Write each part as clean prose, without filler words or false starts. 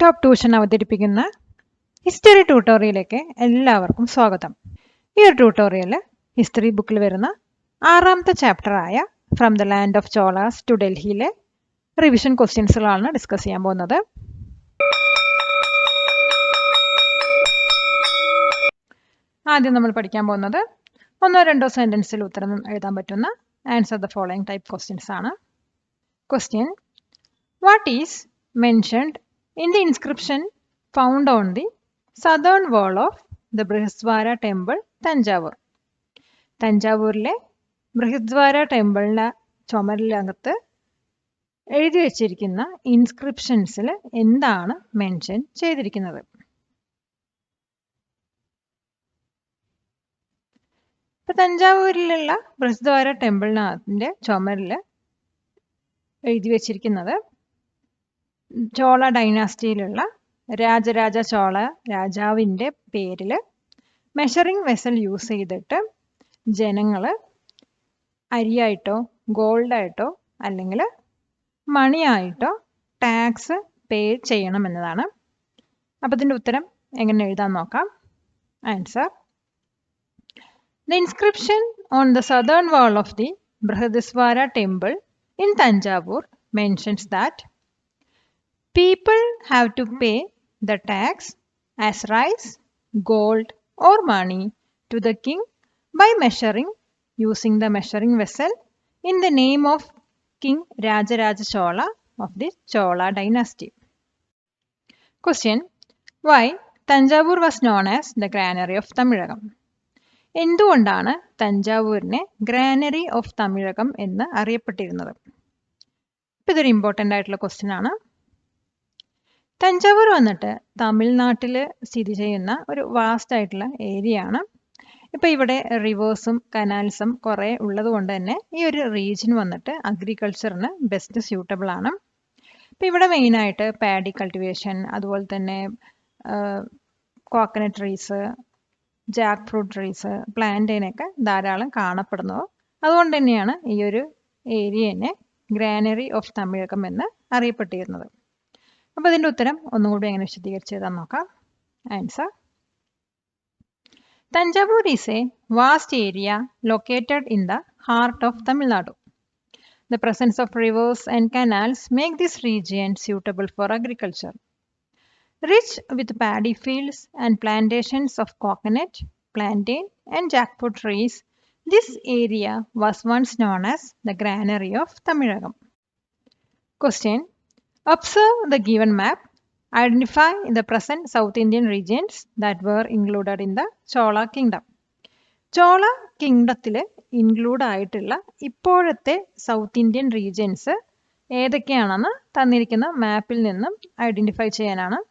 Top tuition അവതരിപ്പിക്കുന്ന history ട്യൂട്ടോറിയലിലേക്ക് എല്ലാവർക്കും സ്വാഗതം. ഈ ഒരു ട്യൂട്ടോറിയൽ ഹിസ്റ്ററി ബുക്കിൽ വരുന്ന 6ാമത്തെ ചാപ്റ്ററായ from the land of Cholas to ഡൽഹിയിലെ റിവിഷൻ ക്വസ്റ്റ്യൻസുകളാണ് ഡിസ്കസ് ചെയ്യാൻ പോകുന്നത്. ആദ്യം നമ്മൾ പഠിക്കാൻ പോകുന്നത് 1-2 സെന്റൻസിൽ ഉത്തരം എഴുതാൻ പറ്റുന്ന answer the following type questions ആണ്. Question: what is mentioned in the inscription found on the southern wall of the Brihadswara temple, Tanjavur? തഞ്ചാവൂരിലെ ബൃഹദ്വാര ടെമ്പിളിൻ്റെ ചുമരിനകത്ത് എഴുതി വച്ചിരിക്കുന്ന ഇൻസ്ക്രിപ്ഷൻസിൽ എന്താണ് മെൻഷൻ ചെയ്തിരിക്കുന്നത്? ഇപ്പം തഞ്ചാവൂരിലുള്ള ബൃഹദ്വാര ടെമ്പിളിനകത്തിൻ്റെ ചുമരിൽ എഴുതി വച്ചിരിക്കുന്നത് ചോള ഡൈനാസ്റ്റിയിലുള്ള രാജരാജ ചോള രാജാവിൻ്റെ പേരിൽ മെഷറിംഗ് വെസൽ യൂസ് ചെയ്തിട്ട് ജനങ്ങൾ അരിയായിട്ടോ ഗോൾഡായിട്ടോ അല്ലെങ്കിൽ മണിയായിട്ടോ ടാക്സ് പേ ചെയ്യണമെന്നതാണ്. അപ്പോൾ ഇതിൻ്റെ ഉത്തരം എങ്ങനെ എഴുതാൻ നോക്കാം. Answer: the inscription on the southern wall of the Brihadeeswara temple in Thanjavur mentions that people have to pay the tax as rice, gold or money to the king by measuring using the measuring vessel in the name of King Rajaraja Chola of the Chola dynasty. Question: why Tanjavur was known as the granary of Tamilagam? എന്തുകൊണ്ടാണ് തഞ്ചാവൂരിനെ granary of Tamilakam എന്ന് അറിയപ്പെട്ടിരുന്നത്? ഇതൊരു important ആയിട്ടുള്ള question ആണ്. തഞ്ചാവൂർ വന്നിട്ട് തമിഴ്നാട്ടിൽ സ്ഥിതി ചെയ്യുന്ന ഒരു വാസ്റ്റ് ആയിട്ടുള്ള ഏരിയ ആണ്. ഇപ്പോൾ ഇവിടെ റിവേഴ്സും കനാൽസും കുറേ ഉള്ളത് കൊണ്ട് തന്നെ ഈ ഒരു റീജിയൻ വന്നിട്ട് അഗ്രികൾച്ചറിന് ബെസ്റ്റ് സ്യൂട്ടബിൾ ആണ്. ഇപ്പോൾ ഇവിടെ മെയിനായിട്ട് പാഡി കൾട്ടിവേഷൻ, അതുപോലെ തന്നെ coconut trees, jackfruit trees, പ്ലാന്റൈനൊക്കെ ധാരാളം കാണപ്പെടുന്നു. അതുകൊണ്ട് തന്നെയാണ് ഈ ഒരു ഏരിയനെ ഗ്രാനറി ഓഫ് തമിഴകം എന്ന് അറിയപ്പെട്ടിരുന്നത്. അപ്പോൾ ഇതിൻ്റെ ഉത്തരം ഒന്നും കൂടി എങ്ങനെ വിശദീകരിച്ച് എഴുതാൻ നോക്കാം. Answer: Thanjavur is a vast area located in the heart of Tamil Nadu. The presence of rivers and canals make this region suitable for agriculture. Rich with paddy fields and plantations of coconut, plantain and jackfruit trees, this area was once known as the granary of Tamilakam. Question: observe the given map. Identify the present South Indian regions that were included in the Chola Kingdom. Chola കിങ്ഡത്തിൽ include ആയിട്ടുള്ള ഇപ്പോഴത്തെ south Indian regions ഏതൊക്കെയാണെന്ന് തന്നിരിക്കുന്ന മാപ്പിൽ നിന്നും identify ചെയ്യാനാണ്.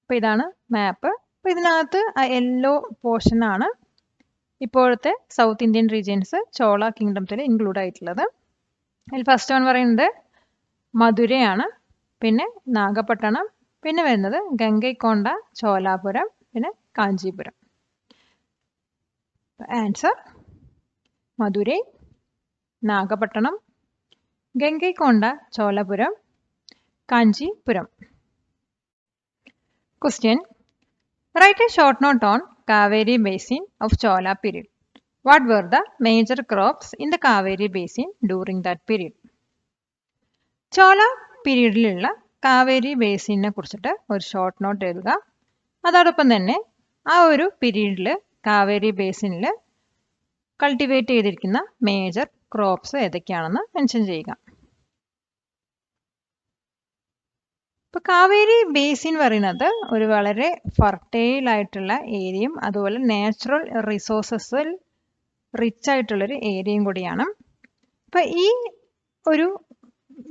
അപ്പോൾ ഇതാണ് മാപ്പ്. അപ്പോൾ ഇതിനകത്ത് യെല്ലോ പോർഷനാണ് ഇപ്പോഴത്തെ സൗത്ത് ഇന്ത്യൻ റീജിയൻസ് ചോള കിങ്ഡത്തിൽ ഇൻക്ലൂഡ് ആയിട്ടുള്ളത്. അതിൽ ഫസ്റ്റ് വൺ പറയുന്നത് മധുരയാണ്, പിന്നെ നാഗപട്ടണം, പിന്നെ വരുന്നത് ഗംഗൈക്കൊണ്ട, ചോലാപുരം, പിന്നെ Kanchipuram. Answer: Madurai, Nagapattinam, Gangaikonda, Cholapuram, Kanchipuram. Question: write a short note on Kaveri basin of Chola period. What were the major crops in the Kaveri basin during that period? Chola പീരീഡിലുള്ള കാവേരി ബേസിനെ കുറിച്ചിട്ട് ഒരു ഷോർട്ട് നോട്ട് എഴുതുക. അതോടൊപ്പം തന്നെ ആ ഒരു പീരീഡിൽ കാവേരി ബേസിനിൽ കൾട്ടിവേറ്റ് ചെയ്തിരിക്കുന്ന മേജർ ക്രോപ്സ് ഏതൊക്കെയാണെന്ന് മെൻഷൻ ചെയ്യുക. ഇപ്പോൾ കാവേരി ബേസിൻ പറയുന്നത് ഒരു വളരെ ഫർട്ടൈൽ ആയിട്ടുള്ള ഏരിയയും അതുപോലെ നാച്ചുറൽ റിസോഴ്സസിൽ റിച്ച് ആയിട്ടുള്ളൊരു ഏരിയയും കൂടിയാണ്. അപ്പോൾ ഈ ഒരു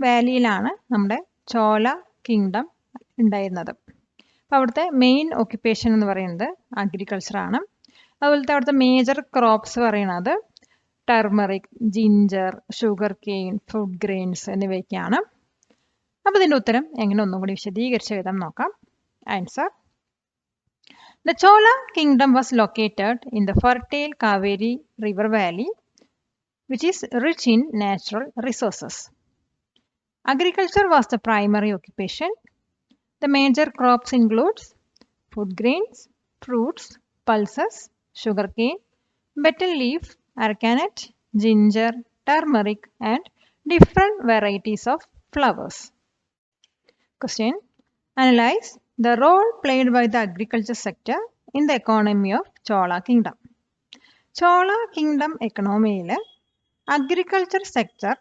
വാലിയിലാണ് നമ്മുടെ ചോല കിങ്ഡം ഉണ്ടായിരുന്നത്. അപ്പോൾ അവിടുത്തെ മെയിൻ ഓക്യുപ്പേഷൻ എന്ന് പറയുന്നത് അഗ്രികൾച്ചറാണ്. അതുപോലത്തെ അവിടുത്തെ മേജർ ക്രോപ്സ് പറയുന്നത് turmeric, ginger, sugarcane, food grains എന്നിവയൊക്കെയാണ്. അപ്പോൾ ഇതിൻ്റെ ഉത്തരം എങ്ങനെ ഒന്നും കൂടി വിശദീകരിച്ച് എഴുതാൻ നോക്കാം. Answer: the Chola kingdom was located in the fertile Kaveri river valley which is rich in natural resources. Agriculture was the primary occupation. The major crops includes food grains, fruits, pulses, sugarcane, betel leaf, arecanut, ginger, turmeric, and different varieties of flowers. Question. Analyze the role played by the agriculture sector in the economy of Chola Kingdom. Chola Kingdom എക്കണോമിയിൽ agriculture sector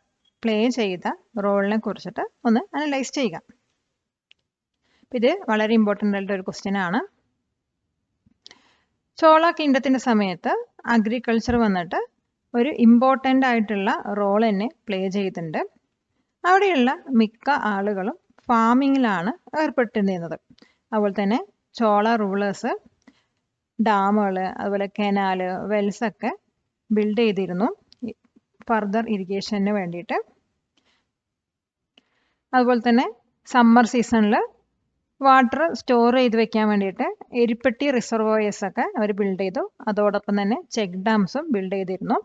play ചെയ്ത റോളിനെ കുറിച്ചിട്ട് ഒന്ന് analyse ചെയ്യുക. ഇത് വളരെ important ആയിട്ടുള്ള ഒരു ക്വസ്റ്റ്യൻ ആണ്. ചോള കിങ്ഡത്തിൻ്റെ സമയത്ത് അഗ്രികൾച്ചർ വന്നിട്ട് ഒരു ഇമ്പോർട്ടൻ്റ് ആയിട്ടുള്ള റോൾ തന്നെ പ്ലേ ചെയ്തിട്ടുണ്ട്. അവിടെയുള്ള മിക്ക ആളുകളും ഫാമിങ്ങിലാണ് ഏർപ്പെട്ടിരുന്നത്. അതുപോലെ തന്നെ ചോള റൂളേഴ്സ് ഡാമുകൾ, അതുപോലെ കനാല്, വെൽസൊക്കെ ബിൽഡ് ചെയ്തിരുന്നു ഫർദർ ഇറിഗേഷന് വേണ്ടിയിട്ട്. അതുപോലെ തന്നെ സമ്മർ സീസണിൽ വാട്ടർ സ്റ്റോർ ചെയ്ത് വെക്കാൻ വേണ്ടിയിട്ട് എരിപ്പെട്ടി റിസർവോയേഴ്സ് ഒക്കെ അവർ ബിൽഡ് ചെയ്തു. അതോടൊപ്പം തന്നെ ചെക്ക് ഡാംസും ബിൽഡ് ചെയ്തിരുന്നു.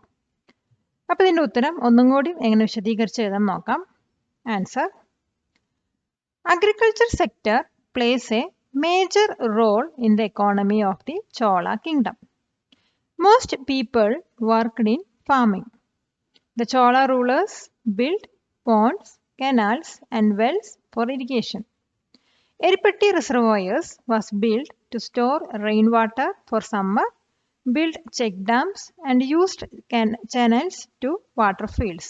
അപ്പോൾ ഇതിൻ്റെ ഉത്തരം ഒന്നും കൂടി എങ്ങനെ വിശദീകരിച്ച് എഴുതാൻ നോക്കാം. Answer. Agriculture sector plays a major role in the economy of the Chola kingdom. Most people worked in farming. The Chola rulers built ponds, canals, and wells for irrigation. Eripatti reservoirs was built to store rainwater for summer, built check dams, and used channels to water fields.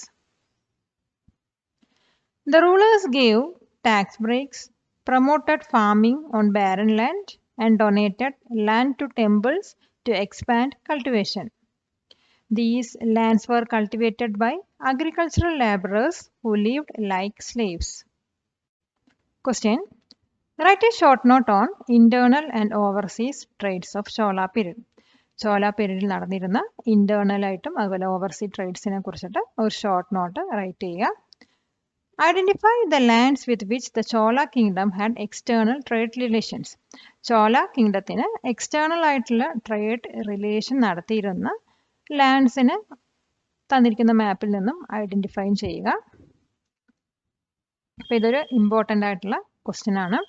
The rulers gave tax breaks, promoted farming on barren land, and donated land to temples to expand cultivation. These lands were cultivated by agricultural laborers who lived like slaves. Question. Write a short note on internal and overseas trades of Chola period. ചോല പീരീഡിൽ നടന്നിരുന്ന internal ആയിട്ടും അതുപോലെ oversee ട്രേഡ്സിനെ കുറിച്ചിട്ട് ഒരു short note right ചെയ്യുക. Identify the lands with which the Chola kingdom had external trade relations. Chola കിങ്ഡത്തിന് external ആയിട്ടുള്ള trade relation നടത്തിയിരുന്ന ലാൻഡ്സിന് തന്നിരിക്കുന്ന മാപ്പിൽ നിന്നും ഐഡന്റിഫൈ ചെയ്യുക. അപ്പോൾ ഇതൊരു ഇമ്പോർട്ടൻ്റ് ആയിട്ടുള്ള ക്വസ്റ്റ്യൻ ആണ്.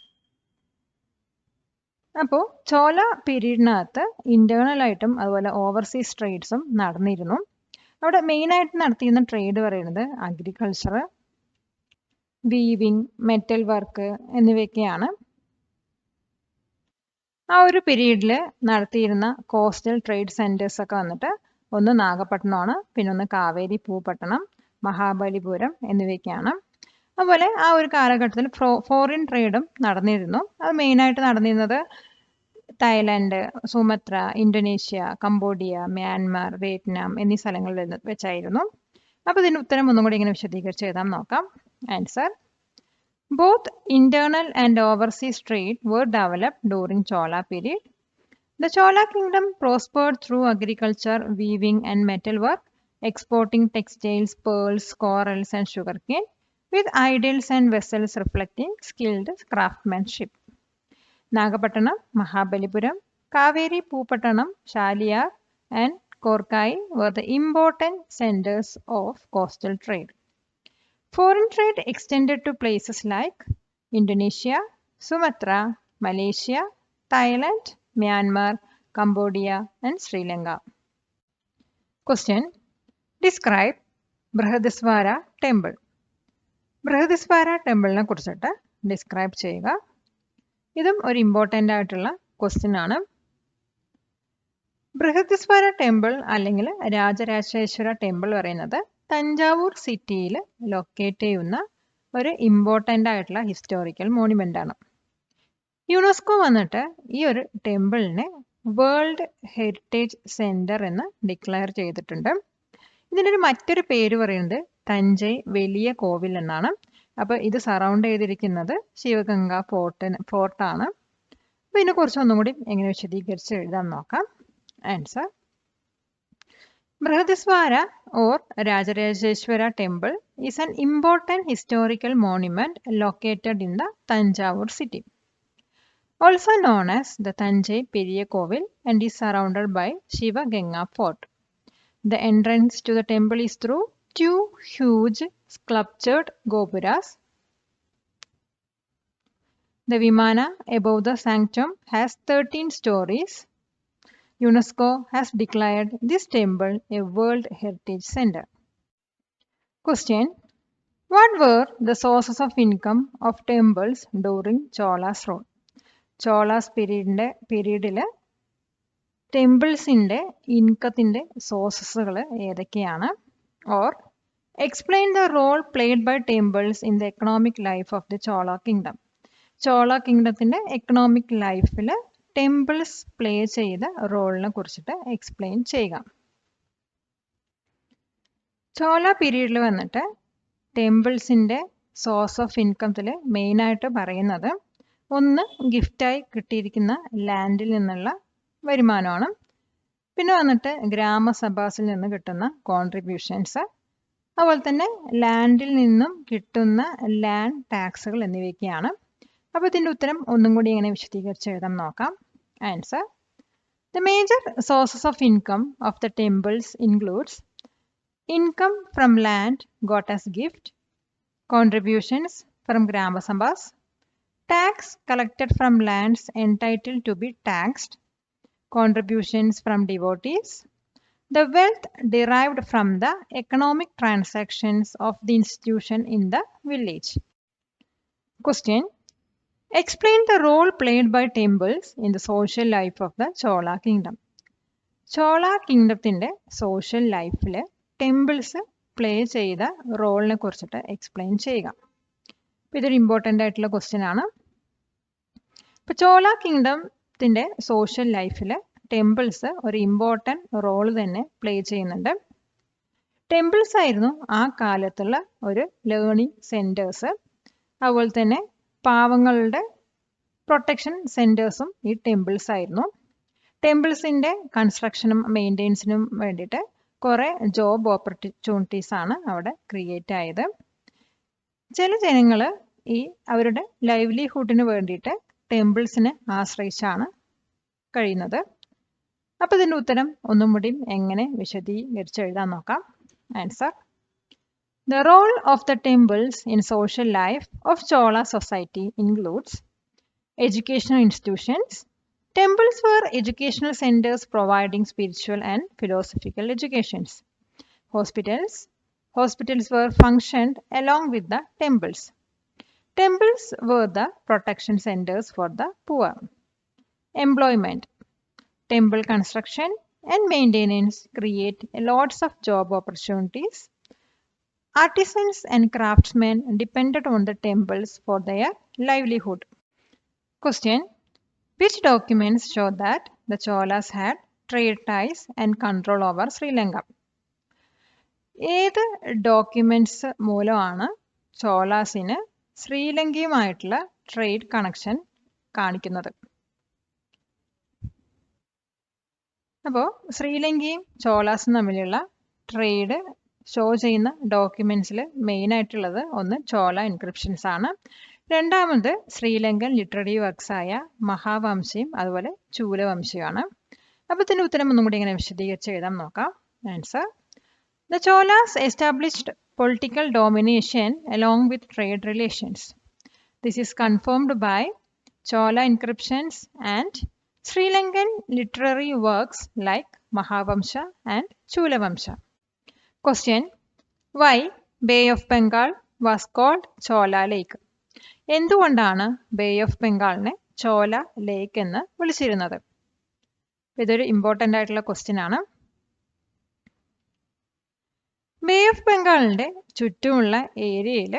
അപ്പോൾ ചോല പീരീഡിനകത്ത് ഇന്റേണൽ ആയിട്ടും അതുപോലെ ഓവർസീസ് ട്രേഡ്സും നടന്നിരുന്നു. അവിടെ മെയിനായിട്ട് നടത്തിയിരുന്ന ട്രേഡ് പറയുന്നത് അഗ്രികൾച്ചർ, വീവിങ്, മെറ്റൽ വർക്ക് എന്നിവയൊക്കെയാണ്. ആ ഒരു പീരീഡിൽ നടത്തിയിരുന്ന കോസ്റ്റൽ ട്രേഡ് സെൻറ്റേഴ്സ് ഒക്കെ വന്നിട്ട് ഒന്ന് നാഗപട്ടണമാണ്, പിന്നെ ഒന്ന് കാവേരി പൂപട്ടണം, മഹാബലിപുരം എന്നിവയൊക്കെയാണ്. അതുപോലെ ആ ഒരു കാലഘട്ടത്തിൽ ഫോറിൻ ട്രേഡും നടന്നിരുന്നു. അത് മെയിനായിട്ട് നടന്നിരുന്നത് Thailand, Sumatra, Indonesia, Cambodia, Myanmar, Vietnam എന്നീ സ്ഥലങ്ങളിൽ വെച്ചായിരുന്നു. അപ്പോൾ ഇതിന് ഉത്തരം ഒന്നും കൂടി ഇങ്ങനെ വിശദീകരിച്ച് എഴുതാൻ നോക്കാം. Answer. Both internal and overseas trade were developed during Chola period. The Chola kingdom prospered through agriculture, weaving, and metalwork, exporting textiles, pearls, corals, and sugarcane, with idols and vessels reflecting skilled craftsmanship. Nagapattanam, Mahabalipuram, Kaveri Poopatanam, Shaliyar, and Korkai were the important centers of coastal trade. Foreign trade extended to places like Indonesia, Sumatra, Malaysia, Thailand, Myanmar, Cambodia, and Sri Lanka. Question. Describe Brihadiswara Temple. Brihadiswara Temple കുറിച്ചിട്ട് describe ചെയ്യുക. ഇതും ഒരു important ആയിട്ടുള്ള question ആണ്. Brihadeeswara temple അല്ലെങ്കിൽ Rajarajeshwara temple പറയുന്നത് തഞ്ചാവൂർ സിറ്റിയിൽ locate ചെയ്യുന്ന ഒരു ഇമ്പോർട്ടൻ്റ് ആയിട്ടുള്ള ഹിസ്റ്റോറിക്കൽ മോണുമെൻ്റ് ആണ്. യുനെസ്കോ വന്നിട്ട് ഈ ഒരു ടെമ്പിളിനെ വേൾഡ് ഹെറിറ്റേജ് സെൻറ്റർ എന്ന് ഡിക്ലെയർ ചെയ്തിട്ടുണ്ട്. ഇതിനൊരു മറ്റൊരു പേര് പറയുന്നത് തഞ്ചൈ വലിയ കോവിൽ എന്നാണ്. അപ്പോൾ ഇത് സറൗണ്ട് ചെയ്തിരിക്കുന്നത് ശിവഗംഗ ഫോർട്ടാണ്. അപ്പോൾ ഇതിനെക്കുറിച്ച് ഒന്നും കൂടി എങ്ങനെ വിശദീകരിച്ച് എഴുതാൻ നോക്കാം. Answer. Brihadiswara or Rajarajeshwara temple is an important historical monument located in the Tanjavur city, also known as the Tanjai Periya Kovil, and is surrounded by Shiva Ganga fort. The entrance to the temple is through two huge sculptured gopuras. The Vimana above the sanctum has 13 stories. UNESCO has declared this temple a World Heritage Center. Question: What were the sources of income of temples during Chola's rule? Chola's period ടെമ്പിൾസിൻ്റെ ഇൻകത്തിൻ്റെ സോഴ്സസുകൾ ഏതൊക്കെയാണ്? Or explain the role played by temples in the economic life of the Chola kingdom. Chola കിങ്ഡത്തിൻ്റെ economic ലൈഫിൽ temples play ചെയ്ത റോളിനെ കുറിച്ചിട്ട് explain ചെയ്യുക. ചോള പീരീഡിൽ വന്നിട്ട് ടെമ്പിൾസിൻ്റെ സോഴ്സ് ഓഫ് ഇൻകത്തിൽ മെയിനായിട്ട് പറയുന്നത് ഒന്ന് ഗിഫ്റ്റായി കിട്ടിയിരിക്കുന്ന ലാൻഡിൽ നിന്നുള്ള വരുമാനമാണ്. പിന്നെ വന്നിട്ട് ഗ്രാമസഭാസിൽ നിന്ന് കിട്ടുന്ന കോൺട്രിബ്യൂഷൻസ്, അതുപോലെ തന്നെ ലാൻഡിൽ നിന്നും കിട്ടുന്ന ലാൻഡ് ടാക്സുകൾ എന്നിവയൊക്കെയാണ്. അപ്പോൾ ഇതിൻ്റെ ഉത്തരം ഒന്നും കൂടി ഇങ്ങനെ വിശദീകരിച്ച് എഴുതാൻ നോക്കാം. Answer: the major sources of income of the temples includes income from land got as gift, contributions from gramasabhas, tax collected from lands entitled to be taxed, contributions from devotees, the wealth derived from the economic transactions of the institution in the village. Question: Explain the role played by temples in the social life of the Chola kingdom. Chola kingdomത്തിന്റെ social ലൈഫിൽ temples play ചെയ്ത റോളിനെ കുറിച്ചിട്ട് explain ചെയ്യുക. ഇതൊരു important ആയിട്ടുള്ള question ആണ്. ഇപ്പോൾ Chola കിങ്ഡത്തിൻ്റെ social ലൈഫിൽ ടെമ്പിൾസ് ഒരു ഇമ്പോർട്ടൻ്റ് റോൾ തന്നെ പ്ലേ ചെയ്യുന്നുണ്ട്. ടെമ്പിൾസ് ആയിരുന്നു ആ കാലത്തുള്ള ഒരു ലേണിംഗ് സെൻറ്റേഴ്സ്, അതുപോലെ തന്നെ പാവങ്ങളുടെ പ്രൊട്ടക്ഷൻ സെൻറ്റേഴ്സും ഈ ടെമ്പിൾസ് ആയിരുന്നു. ടെമ്പിൾസിൻ്റെ കൺസ്ട്രക്ഷനും മെയിൻ്റെനൻസിനും വേണ്ടിയിട്ട് കുറേ ജോബ് ഓപ്പർച്യൂണിറ്റീസാണ് അവിടെ ക്രിയേറ്റ് ആയത്. ചില ജനങ്ങൾ ഈ അവരുടെ ലൈവ്ലിഹുഡിന് വേണ്ടിയിട്ട് ടെമ്പിൾസിനെ ആശ്രയിച്ചാണ് കഴിയുന്നത്. അപ്പോൾ ഇതിൻ്റെ ഉത്തരം ഒന്നും കൂടി എങ്ങനെ വിശദീകരിച്ച് എഴുതാൻ നോക്കാം. Answer: the role of the temples in social life of Chola society includes educational institutions. Temples were educational centers providing spiritual and philosophical educations. Hospitals were functioned along with the temples. Temples were the protection centers for the poor. Employment. Temple construction and maintenance create lots of job opportunities. Artisans and craftsmen depended on the temples for their livelihood. Question: Which documents show that the Cholas had trade ties and control over Sri Lanka? ഏത് documents മൂലമാണ് ചോളാസിന് ശ്രീലങ്കയുമായിട്ടുള്ള trade connection കാണിക്കുന്നത്? അപ്പോൾ ശ്രീലങ്കയും ചോളാസും തമ്മിലുള്ള trade show ചെയ്യുന്ന ഡോക്യുമെൻറ്റ്സിൽ മെയിനായിട്ടുള്ളത് ഒന്ന് ചോള ഇൻക്രിപ്ഷൻസ് ആണ്. രണ്ടാമത് ശ്രീലങ്കൻ ലിറ്റററി വർക്ക്സ് ആയ മഹാവംശയും അതുപോലെ ചൂലവംശയുമാണ്. അപ്പോൾ ഇതിൻ്റെ ഉത്തരം ഒന്നും കൂടി ഇങ്ങനെ വിശദീകരിച്ച് എഴുതാൻ നോക്കാം. Answer: The Cholas established political domination along with trade relations. This is confirmed by Chola inscriptions and Sri Lankan literary works like Mahavamsa and Chulavamsa. Question: Why Bay of Bengal was called Chola Lake? എന്തുകൊണ്ടാണ് bay of ബംഗാളിനെ ചോല ലേക്ക് എന്ന് വിളിച്ചിരുന്നത്? ഇതൊരു important ആയിട്ടുള്ള question ആണ്. Bay of ബംഗാളിൻ്റെ ചുറ്റുമുള്ള ഏരിയയിൽ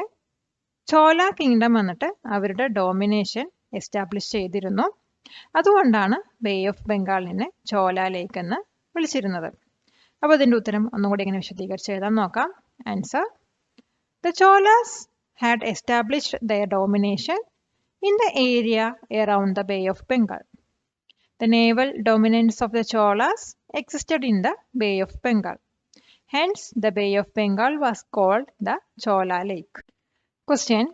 ചോല kingdom വന്നിട്ട് അവരുടെ ഡോമിനേഷൻ എസ്റ്റാബ്ലിഷ് ചെയ്തിരുന്നു. അതുകൊണ്ടാണ് ബേ ഓഫ് ബംഗാളിനെ ചോല ലേക്ക് എന്ന് വിളിച്ചിരുന്നത്. അപ്പോൾ ഇതിൻ്റെ ഉത്തരം ഒന്നുകൂടി ഇങ്ങനെ വിശദീകരിച്ച് എഴുതാൻ നോക്കാം. Answer: the Cholas had established their domination in the area around the Bay of Bengal. The naval dominance of the Cholas existed in the Bay of Bengal. Hence, the Bay of Bengal was called the Chola Lake. Question: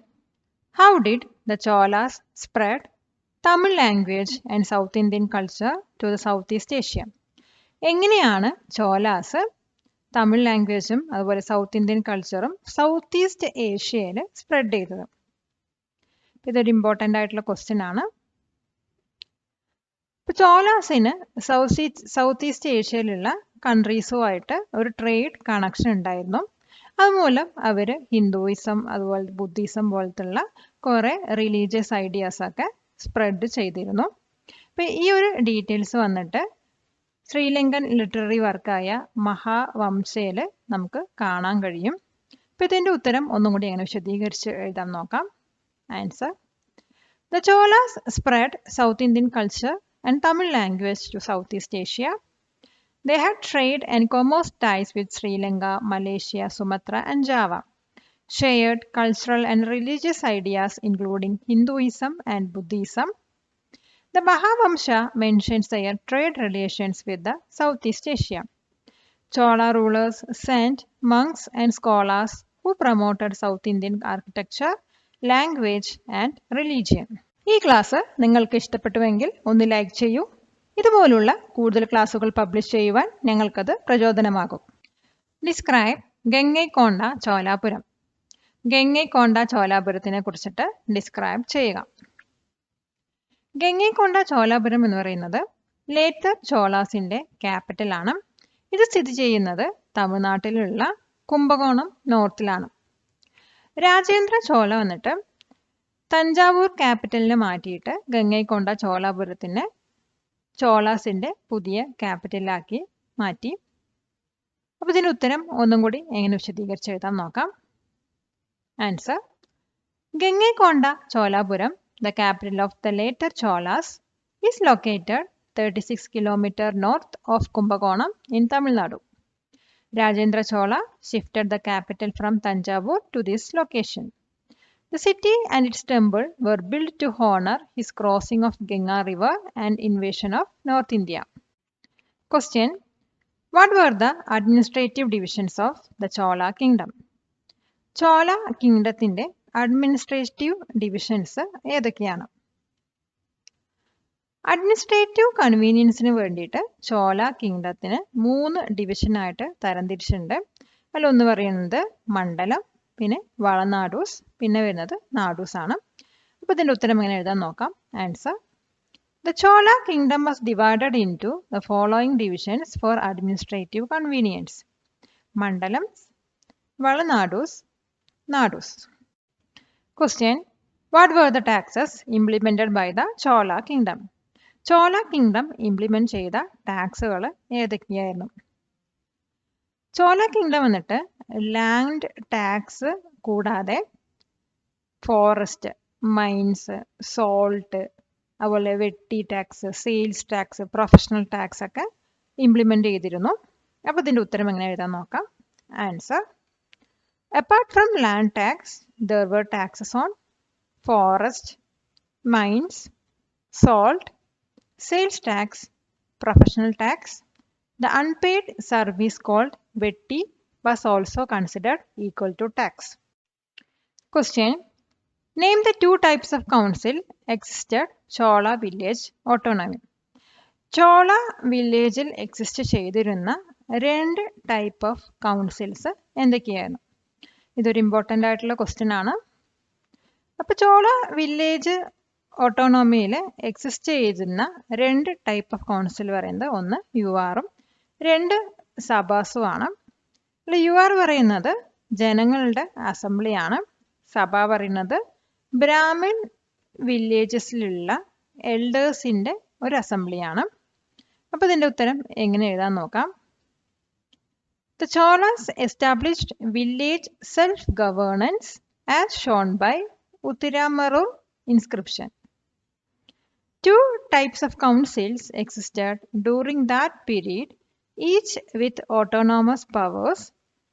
How did the Cholas spread Tamil language and South Indian culture to the Southeast Asia? എങ്ങനെയാണ് ചോലാസ് തമിഴ് ലാംഗ്വേജും അതുപോലെ south Indian കൾച്ചറും south east ഏഷ്യയിൽ spread ചെയ്തത്? ഇതൊരു important ആയിട്ടുള്ള question ആണ്. ഇപ്പോൾ ചോളാസിന് south east ഏഷ്യയിലുള്ള കൺട്രീസുമായിട്ട് ഒരു ട്രേഡ് കണക്ഷൻ ഉണ്ടായിരുന്നു. അതുമൂലം അവർ ഹിന്ദുയിസം അതുപോലെ ബുദ്ധിസം പോലത്തുള്ള കുറേ റിലീജിയസ് ഐഡിയാസൊക്കെ സ്പ്രെഡ് ചെയ്തിരുന്നു. അപ്പോൾ ഈ ഒരു ഡീറ്റെയിൽസ് വന്നിട്ട് ശ്രീലങ്കൻ ലിറ്റററി വർക്കായ മഹാവംശയിൽ നമുക്ക് കാണാൻ കഴിയും. അപ്പോൾ ഇതിൻ്റെ ഉത്തരം ഒന്നും കൂടി എങ്ങനെ വിശദീകരിച്ച് എഴുതാൻ നോക്കാം. Answer: The Cholas spread South Indian culture and Tamil language to Southeast Asia. They had trade and commerce ties with Sri Lanka, Malaysia, Sumatra and Java. Shared cultural and religious ideas including Hinduism and Buddhism. The Mahavamsa mentions their trade relations with the Southeast Asia. Chola rulers sent monks and scholars who promoted South Indian architecture, language and religion. ഈ class നിങ്ങൾക്ക് ഇഷ്ടപ്പെട്ടുവെങ്കിൽ ഒന്ന് like ചെയ്യൂ. ഇതുപോലുള്ള കൂടുതൽ ക്ലാസ്സുകൾ publish ചെയ്യുവാൻ ഞങ്ങൾക്കത് പ്രചോദനമാകും. ഡിസ്ക്രൈബ് ഗംഗൈകൊണ്ട ചോലാപുരം. ഗംഗൈകൊണ്ട ചോലാപുരത്തിനെ കുറിച്ചിട്ട് ഡിസ്ക്രൈബ് ചെയ്യുക. ഗംഗൈകൊണ്ട ചോലാപുരം എന്ന് പറയുന്നത് ലേറ്റർ ചോളാസിൻ്റെ ക്യാപിറ്റലാണ്. ഇത് സ്ഥിതി ചെയ്യുന്നത് തമിഴ്നാട്ടിലുള്ള കുംഭകോണം നോർത്തിലാണ്. രാജേന്ദ്ര ചോള വന്നിട്ട് തഞ്ചാവൂർ ക്യാപിറ്റലിനെ മാറ്റിയിട്ട് ഗംഗൈകൊണ്ട ചോളാപുരത്തിനെ ചോളാസിൻ്റെ പുതിയ ക്യാപിറ്റലാക്കി മാറ്റി. അപ്പോൾ ഇതിൻ്റെ ഉത്തരം ഒന്നും കൂടി എങ്ങനെ വിശദീകരിച്ച് എഴുതാൻ നോക്കാം. Answer: Gangaikonda Cholapuram, the capital of the later Cholas, is located 36 km north of Kumbakonam in Tamil Nadu. Rajendra Chola shifted the capital from Tanjavur to this location. The city and its temple were built to honor his crossing of Ganga River and invasion of North India. Question: What were the administrative divisions of the Chola kingdom? Chola kingdomത്തിന്റെ administrative divisions ഏതൊക്കെയാണ്? Administrative കൺവീനിയൻസിന് വേണ്ടിയിട്ട് ചോല കിങ്ഡത്തിന് 3 ഡിവിഷനായിട്ട് തരംതിരിച്ചിട്ടുണ്ട്. അതിലൊന്ന് പറയുന്നത് മണ്ഡലം, പിന്നെ വളനാഡൂസ്, പിന്നെ വരുന്നത് നാഡൂസ് ആണ്. അപ്പോൾ ഇതിൻ്റെ ഉത്തരം എങ്ങനെ എഴുതാൻ നോക്കാം. Answer: The Chola kingdom was divided into the following divisions for administrative convenience: മണ്ഡലം, വളനാഡൂസ്, നാഡൂസ്. Question: What were the taxes implemented by the Chola kingdom? Chola kingdom implement ചെയ്ത ടാക്സുകൾ ഏതൊക്കെയായിരുന്നു? ചോല കിങ്ഡം വന്നിട്ട് ലാൻഡ് ടാക്സ് കൂടാതെ ഫോറസ്റ്റ്, മൈൻസ്, സോൾട്ട്, അതുപോലെ vetti tax, sales tax, professional tax ഒക്കെ implement ചെയ്തിരുന്നു. അപ്പോൾ ഇതിൻ്റെ ഉത്തരം എങ്ങനെ എഴുതാൻ നോക്കാം. Answer: Apart from land tax, there were taxes on forest, mines, salt, sales tax, professional tax. The unpaid service called vetti was also considered equal to tax. Question: Name the 2 types of council existed Chola village autonomy. Chola വില്ലേജിൽ exist ചെയ്തിരുന്ന 2 type of councils എന്തൊക്കെയായിരുന്നു? ഇതൊരു important ആയിട്ടുള്ള question ആണ്. അപ്പോൾ Chola village ഓട്ടോണോമിയിൽ exist ചെയ്തിരുന്ന 2 type of council പറയുന്നത് ഒന്ന് യുആറും 2 സഭാസുമാണ്. യുആർ പറയുന്നത് ജനങ്ങളുടെ അസംബ്ലിയാണ്. സഭ പറയുന്നത് ബ്രാഹ്മിൺ വില്ലേജസിലുള്ള എൽഡേഴ്സിൻ്റെ ഒരു അസംബ്ലിയാണ്. അപ്പോൾ ഇതിൻ്റെ ഉത്തരം എങ്ങനെ എഴുതാൻ നോക്കാം. The Cholas established village self-governance as shown by Uttiramarur inscription. 2 types of councils existed during that period, each with autonomous powers.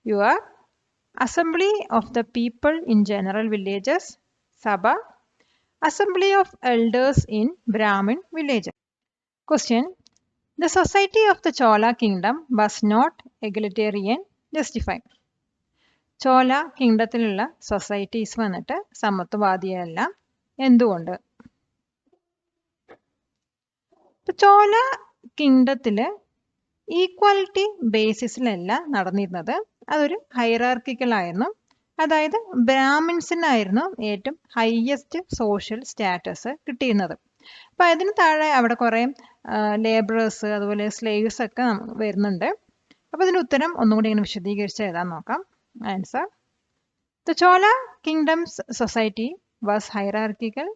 Your Assembly of the People in General Villages, Sabha, Assembly of Elders in Brahmin Villages. Question: The society of the Chola kingdom was not egalitarian. Justify. Chola കിങ്ഡത്തിലുള്ള societies വന്നിട്ട് സമത്വവാദിയല്ല. എന്തുകൊണ്ട്? ചോല കിങ്ഡത്തിൽ equality ബേസിസിലല്ല നടന്നിരുന്നത്. അതൊരു ഹൈറാർക്കിക്കലായിരുന്നു. അതായത് ബ്രാഹ്മിൻസിനായിരുന്നു ഏറ്റവും highest social status കിട്ടിയിരുന്നത്. അപ്പം അതിന് താഴെ അവിടെ കുറേ ലേബറേഴ്സ് അതുപോലെ സ്ലേവ്സ് ഒക്കെ വരുന്നുണ്ട്. അപ്പോൾ ഇതിൻ്റെ ഉത്തരം ഒന്നും കൂടി ഇങ്ങനെ വിശദീകരിച്ച് എഴുതാൻ നോക്കാം. Answer: The Chola kingdom's society was hierarchical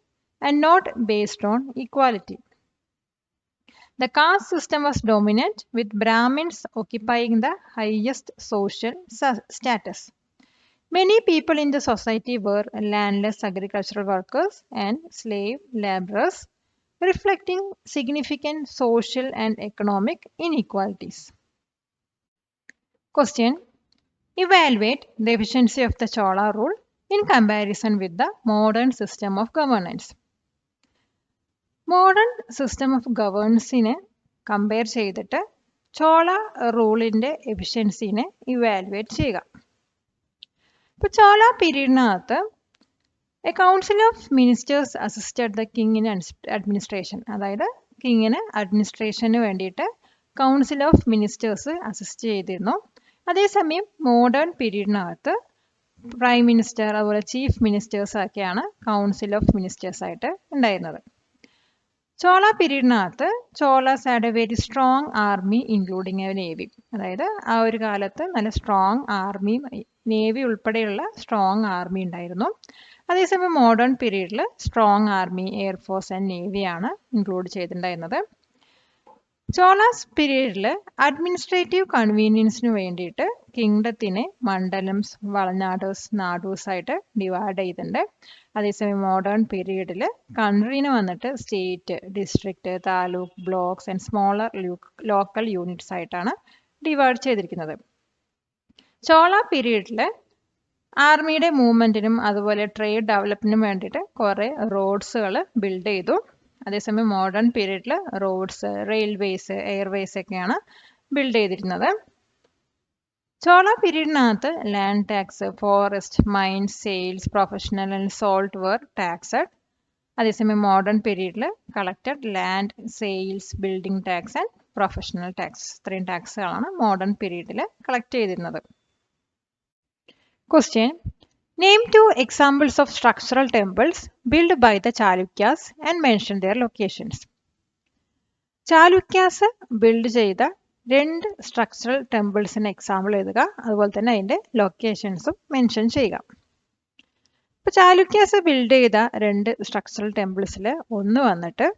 and not based on equality. The caste system was dominant, with Brahmins occupying the highest social status. Many people in the society were landless agricultural workers and slave laborers, reflecting significant social and economic inequalities. Question: Evaluate the efficiency of the Chola rule in comparison with the modern system of governance. Modern system of ഗവേണൻസിനെ compare ചെയ്തിട്ട് ചോള റൂളിൻ്റെ എഫിഷ്യൻസിനെ evaluate ചെയ്യുക. ഇപ്പോൾ ചോള പീരീഡിനകത്ത് a council of ministers assisted the king in administration, അതായത് കിങ്ങിന് അഡ്മിനിസ്ട്രേഷന് വേണ്ടിയിട്ട് കൗൺസിൽ ഓഫ് മിനിസ്റ്റേഴ്സ് അസിസ്റ്റ് ചെയ്തിരുന്നു. അതേസമയം മോഡേൺ പീരീഡിനകത്ത് പ്രൈം മിനിസ്റ്റർ അതുപോലെ ചീഫ് മിനിസ്റ്റേഴ്സ് ഒക്കെയാണ് കൗൺസിൽ ഓഫ് മിനിസ്റ്റേഴ്സ് ആയിട്ട് ഉണ്ടായിരുന്നത്. ചോള പീരീഡിനകത്ത് Cholas had a very strong army including a navy, അതായത് ആ ഒരു കാലത്ത് നല്ല സ്ട്രോങ് ആർമി, നേവി ഉൾപ്പെടെയുള്ള സ്ട്രോങ് ആർമി ഉണ്ടായിരുന്നു. അതേസമയം മോഡേൺ പീരീഡിൽ സ്ട്രോങ് ആർമി, എയർഫോഴ്സ് ആൻഡ് നേവിയാണ് ഇൻക്ലൂഡ് ചെയ്തിട്ടുണ്ടായിരുന്നത്. ചോളാസ് പീരീഡിൽ അഡ്മിനിസ്ട്രേറ്റീവ് കൺവീനിയൻസിന് വേണ്ടിയിട്ട് കിങ്ഡത്തിനെ മണ്ഡലംസ്, വളനാഡേഴ്സ്, നാഡൂസ് ആയിട്ട് ഡിവൈഡ് ചെയ്തിട്ടുണ്ട്. അതേസമയം മോഡേൺ പീരീഡിൽ കൺട്രീനെ വന്നിട്ട് state, district, taluk, blocks and smaller local units ആയിട്ടാണ് ഡിവൈഡ് ചെയ്തിരിക്കുന്നത്. ചോള പീരീഡിൽ ആർമിയുടെ മൂവ്മെൻറ്റിനും അതുപോലെ ട്രേഡ് ഡെവലപ്മെൻറ്റിനും വേണ്ടിയിട്ട് കുറേ റോഡ്സുകൾ ബിൽഡ് ചെയ്തു. അതേസമയം മോഡേൺ പീരീഡിൽ റോഡ്സ്, റെയിൽവേസ്, എയർവേസ് ഒക്കെയാണ് ബിൽഡ് ചെയ്തിരുന്നത്. ചോള പീരീഡിനകത്ത് land tax, forest, mines, sales, professional and salt were taxed. അതേസമയം മോഡേൺ പീരീഡിൽ collected land, sales, building tax and professional tax. ഇത്രയും ടാക്സുകളാണ് മോഡേൺ പീരീഡിൽ കളക്ട് ചെയ്തിരുന്നത്. Question: Name 2 examples of structural temples built by the Chalukyas and mention their locations. Chalukyas build ചെയ്ത 2 structural ടെമ്പിൾസിന് example എഴുതുക, അതുപോലെ തന്നെ അതിൻ്റെ ലൊക്കേഷൻസും മെൻഷൻ ചെയ്യുക. ഇപ്പോൾ ചാലുക്യാസ് ബിൽഡ് ചെയ്ത 2 സ്ട്രക്ചറൽ ടെമ്പിൾസിൽ ഒന്ന് വന്നിട്ട്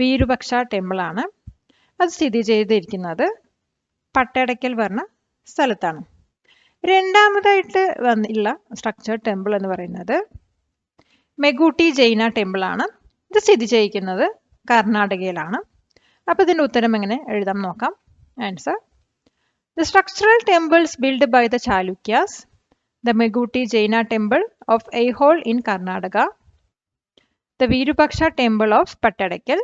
വീരുപക്ഷ ടെമ്പിളാണ്. അത് സ്ഥിതി ചെയ്തിരിക്കുന്നത് പട്ടടയ്ക്കൽ പറഞ്ഞ സ്ഥലത്താണ്. രണ്ടാമതായിട്ട് ഉള്ള സ്ട്രക്ചർ ടെമ്പിൾ എന്ന് പറയുന്നത് മെഗൂട്ടി ജൈന ടെമ്പിളാണ്. ഇത് സ്ഥിതി ചെയ്യിക്കുന്നത് കർണാടകയിലാണ്. അപ്പോൾ ഇതിൻ്റെ ഉത്തരം എങ്ങനെ എഴുതാം നോക്കാം. Answer: the structural temples build by the Chalukyas, the Meguti Jain temple of Aihole in Karnataka, the Virupaksha temple of Pattadakal.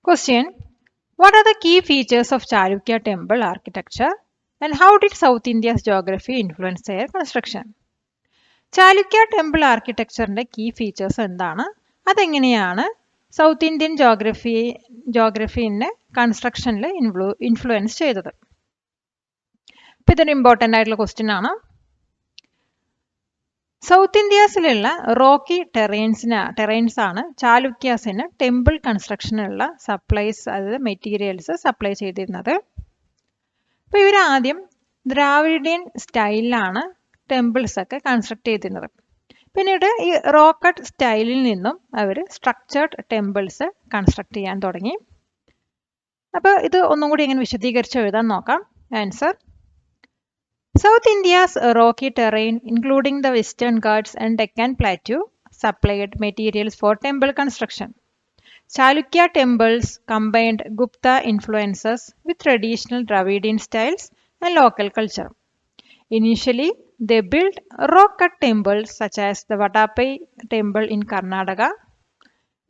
Question: What are the key features of Chalukya temple architecture and how did South India's geography influence their construction? Chalukya temple ആർക്കിടെക്ചറിൻ്റെ key features എന്താണ്, അതെങ്ങനെയാണ് south Indian ജോഗ്രഫീനെ കൺസ്ട്രക്ഷനിൽ influence ചെയ്തത്? അപ്പോൾ ഇതൊരു important ആയിട്ടുള്ള question ആണ്. സൗത്ത് ഇന്ത്യസിലുള്ള റോക്കി ടെറൈൻസ് ആണ് ചാലുക്യാസിന് ടെമ്പിൾ കൺസ്ട്രക്ഷനുള്ള സപ്ലൈസ്, അതായത് മെറ്റീരിയൽസ് സപ്ലൈ ചെയ്തിരുന്നത്. അപ്പോൾ ഇവർ ആദ്യം ദ്രാവിഡിയൻ സ്റ്റൈലിലാണ് ടെമ്പിൾസ് ഒക്കെ കൺസ്ട്രക്ട് ചെയ്തിരുന്നത്. പിന്നീട് ഈ റോക്കട്ട് സ്റ്റൈലിൽ നിന്നും അവർ സ്ട്രക്ചേർഡ് ടെമ്പിൾസ് കൺസ്ട്രക്ട് ചെയ്യാൻ തുടങ്ങി. അപ്പോൾ ഇത് ഒന്നും കൂടി എങ്ങനെ വിശദീകരിച്ച് എഴുതാൻ നോക്കാം. Answer: South India's rocky terrain, including the Western Ghats and Deccan Plateau, supplied materials for temple construction. Chalukya temples combined Gupta influences with traditional Dravidian styles and local culture. Initially, they built rock-cut temples such as the Vadapai temple in Karnataka.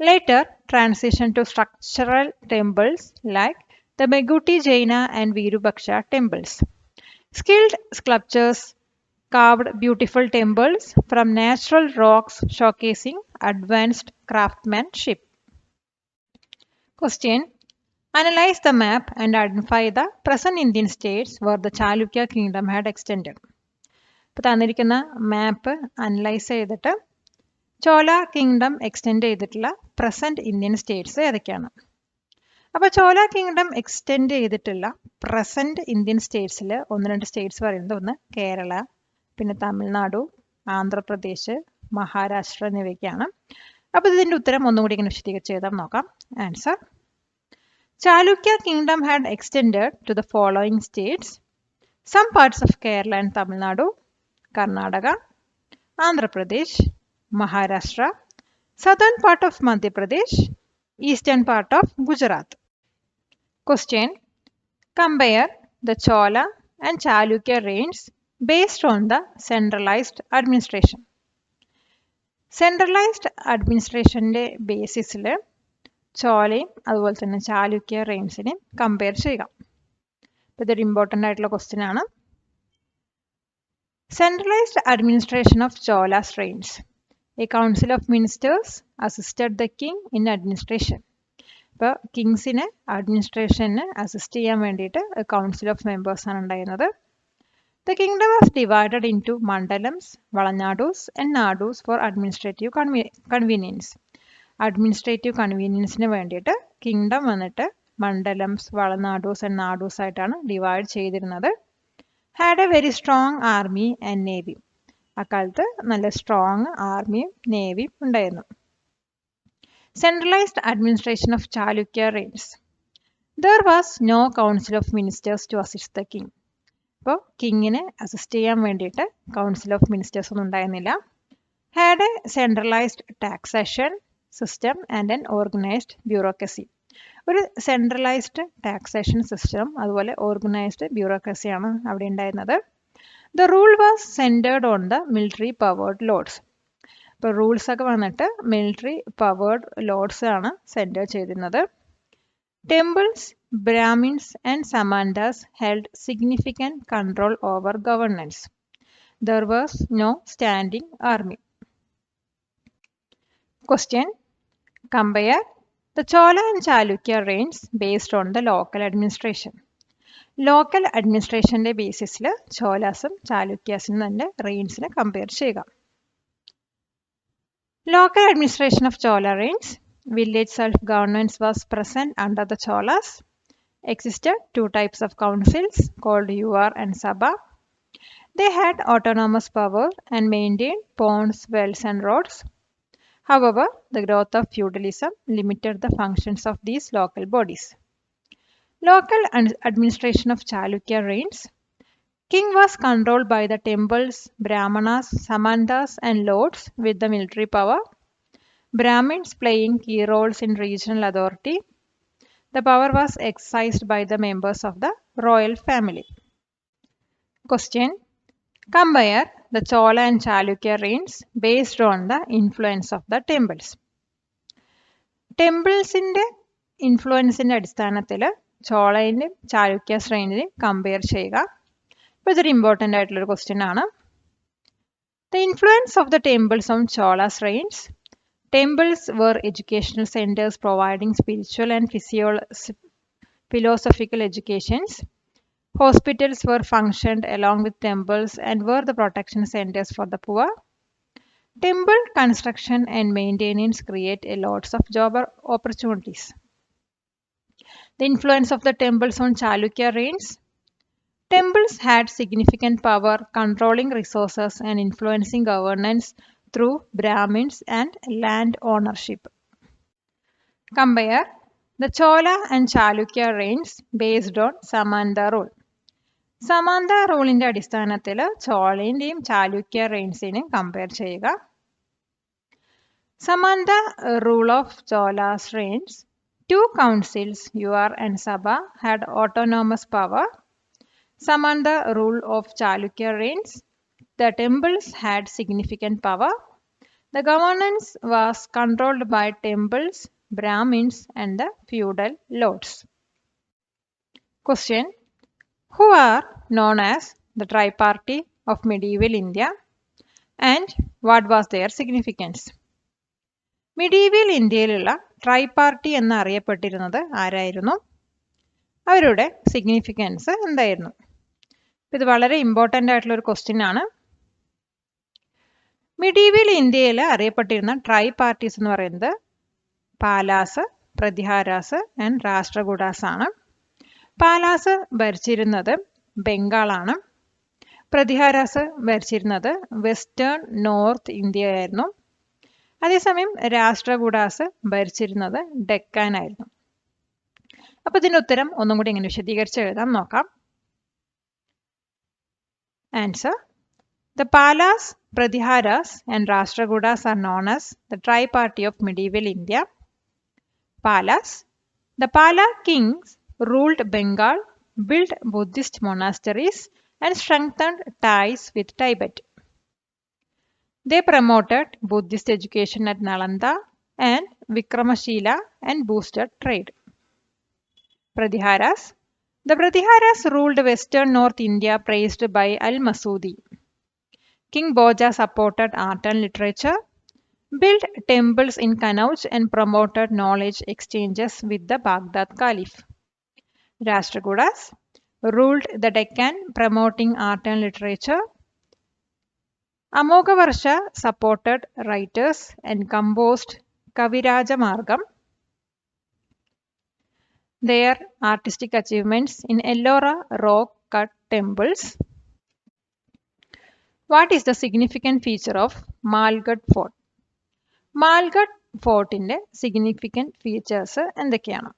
Later, transitioned to structural temples like the Meguti Jaina and Virupaksha temples. Skilled sculptors carved beautiful temples from natural rocks, showcasing advanced craftsmanship. Question: Analyze the map and identify the present Indian states where the Chalukya kingdom had extended. ഇപ്പോൾ തന്നിരിക്കുന്ന മാപ്പ് analyse ചെയ്തിട്ട് ചോല kingdom extend ചെയ്തിട്ടുള്ള present Indian States ഏതൊക്കെയാണ്? അപ്പോൾ ചോല kingdom extend ചെയ്തിട്ടുള്ള present Indian സ്റ്റേറ്റ്സിൽ 1-2 States പറയുന്നത് ഒന്ന് കേരള, പിന്നെ തമിഴ്നാടു, ആന്ധ്രാപ്രദേശ്, മഹാരാഷ്ട്ര എന്നിവയൊക്കെയാണ്. അപ്പോൾ ഇതിൻ്റെ ഉത്തരം ഒന്നുകൂടി ഇങ്ങനെ വിശദീകരിച്ച് എഴുതാം. നോക്കാം. Answer: Chalukya kingdom had extended to the following states: some parts of Kerala and Tamil Nadu, Karnataka, Andhra Pradesh, Maharashtra, southern part of Madhya Pradesh, eastern part of Gujarat. Question: Compare the Chola and Chalukya reigns based on the centralized administration. Centralized അഡ്മിനിസ്ട്രേഷൻ്റെ ബേസിസിൽ ചോലയും അതുപോലെ തന്നെ Chalukya റെയിൻസിനെയും compare ചെയ്യുക. അപ്പോൾ ഇതൊരു important ആയിട്ടുള്ള question ആണ്. Centralized administration of Cholas reigns. A council of ministers assisted the king in administration. ഇപ്പോൾ കിങ്സിന് അഡ്മിനിസ്ട്രേഷന് അസിസ്റ്റ് ചെയ്യാൻ വേണ്ടിയിട്ട് കൗൺസിൽ ഓഫ് മെമ്പേഴ്സാണ് ഉണ്ടായിരുന്നത്. The kingdom was divided into mandalams, valanadus and nadus for administrative convenience. Administrative കൺവീനിയൻസിന് വേണ്ടിയിട്ട് kingdom വന്നിട്ട് മണ്ഡലംസ്, വളനാഡൂസ് and നാഡൂസ് ആയിട്ടാണ് divide ചെയ്തിരുന്നത്. Had a very strong army and navy. അക്കാലത്ത് നല്ല സ്ട്രോങ് ആർമിയും നേവിയും ഉണ്ടായിരുന്നു. Centralised administration of Chalukya reigns. There was no council of ministers to assist the king. അപ്പോൾ കിങ്ങിനെ അസിസ്റ്റ് ചെയ്യാൻ വേണ്ടിയിട്ട് കൗൺസിൽ ഓഫ് മിനിസ്റ്റേഴ്സ് ഒന്നും ഉണ്ടായിരുന്നില്ല. Had a centralised taxation system and an organised bureaucracy. ഒരു സെൻട്രലൈസ്ഡ് ടാക്സേഷൻ സിസ്റ്റം അതുപോലെ ഓർഗനൈസ്ഡ് ബ്യൂറോക്രസിയാണ് അവിടെ ഉണ്ടായിരുന്നത്. The rule was centred on the military powered lords. ഇപ്പോൾ റൂൾസ് ഒക്കെ വന്നിട്ട് മിലിറ്ററി പവേർഡ് ലോഡ്സ് ആണ് സെൻറ്റർ ചെയ്തിരുന്നത്. Temples, Brahmins and Samantas held significant control over governance. There was no standing army. Question: Compare the Chola and Chalukya reigns based on the local administration. Local administration basis le ചോലാസും ചാലുക്യാസും തന്നെ റെയിൻസിനെ compare ചെയ്യുക. Local administration of Chola reigns. Village self-governance was present under the Cholas. Existed 2 types of councils called Yuvar and Sabha. They had autonomous power and maintained ponds, wells and roads. However, the growth of feudalism limited the functions of these local bodies. Local administration of Chalukya reigns. King was controlled by the temples, Brahmanas, Samantas and lords with the military power. Brahmins playing key roles in regional authority. The power was exercised by the members of the royal family. Question: Compare the Chola and Chalukya reigns based on the influence of the temples. ടെമ്പിൾസിൻ്റെ ഇൻഫ്ലുവൻസിൻ്റെ അടിസ്ഥാനത്തിൽ ചോളയിലും Chalukyas റെയിനിനെയും compare ചെയ്യുക. ഇപ്പോൾ ഇതൊരു important ആയിട്ടുള്ളൊരു question ആണ്. The influence of the temples on Cholas reigns. Temples were educational centers providing spiritual and philosophical educations. Hospitals were functioned along with temples and were the protection centers for the poor. Temple construction and maintenance create a lots of job opportunities. The influence of the temples on Chalukya reigns. Temples had significant power, controlling resources and influencing governance through Brahmins and land ownership. Compare the Chola and Chalukya reigns based on Samanta rule. Samanta റൂളിൻ്റെ അടിസ്ഥാനത്തിൽ ചോളയിൻ്റെയും Chalukya റെയിൻസിനെയും compare ചെയ്യുക. Samanta rule of Chola's reigns. 2 councils, Yuvar and Sabha, had autonomous power. Samanta rule of Chalukya reigns. The temples had significant power. The governance was controlled by temples, Brahmins and the feudal lords. Question: Who are known as the triparty of medieval India and what was their significance? Medieval ഇന്ത്യയിലുള്ള ട്രൈപാർട്ടി എന്നറിയപ്പെട്ടിരുന്നത് ആരായിരുന്നു? അവരുടെ significance എന്തായിരുന്നു? ഇത് വളരെ important ആയിട്ടുള്ളൊരു question ആണ്. Medieval ഇന്ത്യയിൽ അറിയപ്പെട്ടിരുന്ന ട്രൈ പാർട്ടീസ് എന്ന് പറയുന്നത് പാലാസ്, പ്രതിഹാരാസ് ആൻഡ് രാഷ്ട്രകൂടാസ് ആണ്. പാലാസ് ഭരിച്ചിരുന്നത് ബംഗാളാണ്. പ്രതിഹാരാസ് ഭരിച്ചിരുന്നത് വെസ്റ്റേൺ നോർത്ത് ഇന്ത്യയായിരുന്നു. അതേസമയം രാഷ്ട്രകൂടാസ് ഭരിച്ചിരുന്നത് ഡെക്കാൻ ആയിരുന്നു. അപ്പോൾ ഇതിൻ്റെ ഉത്തരം ഒന്നും കൂടി എങ്ങനെ വിശദീകരിച്ച് എഴുതാം നോക്കാം. Answer: The Palas, Pratiharas and Rashtrakutas are known as the tri-party of medieval India. Palas: The Pala kings ruled Bengal, built Buddhist monasteries and strengthened ties with Tibet. They promoted Buddhist education at Nalanda and Vikramashila and boosted trade. Pratiharas: The Pratiharas ruled western North India praised by Al-Masudi. King Bhoja supported art and literature, built temples in Kannauj and promoted knowledge exchanges with the Baghdad Caliph. Rashtrakutas ruled the Deccan, promoting art and literature. Amogavarsha supported writers and composed Kaviraja Margam. Their artistic achievements in Ellora rock-cut temples. What is the significant feature of Malghat Fort? Malghat ഫോർട്ടിൻ്റെ significant features എന്തൊക്കെയാണ്?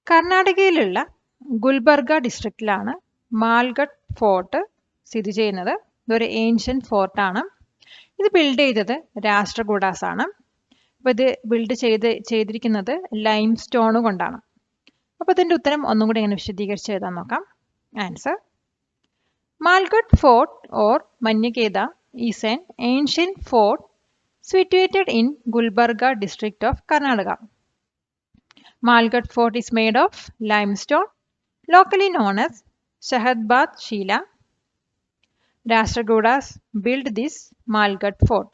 കർണാടകയിലുള്ള Gulbarga ഡിസ്ട്രിക്റ്റിലാണ് മാൽഗഡ് fort സ്ഥിതി ചെയ്യുന്നത്. ഇതൊരു ancient ഫോർട്ടാണ്. ഇത് build ചെയ്തത് രാഷ്ട്രകൂടാസ് ആണ്. അപ്പോൾ ഇത് ബിൽഡ് ചെയ്തിരിക്കുന്നത് ലൈം സ്റ്റോൺ കൊണ്ടാണ്. അപ്പോൾ ഇതിൻ്റെ ഉത്തരം ഒന്നും കൂടി എങ്ങനെ വിശദീകരിച്ച് എഴുതാൻ നോക്കാം. Answer: Malghat Fort or Manyakeda is an ancient fort situated in Gulbarga district of Karnataka. Malghat Fort is made of limestone, locally known as Shahadbad Shila. Rashtrakutas built this Malghat Fort.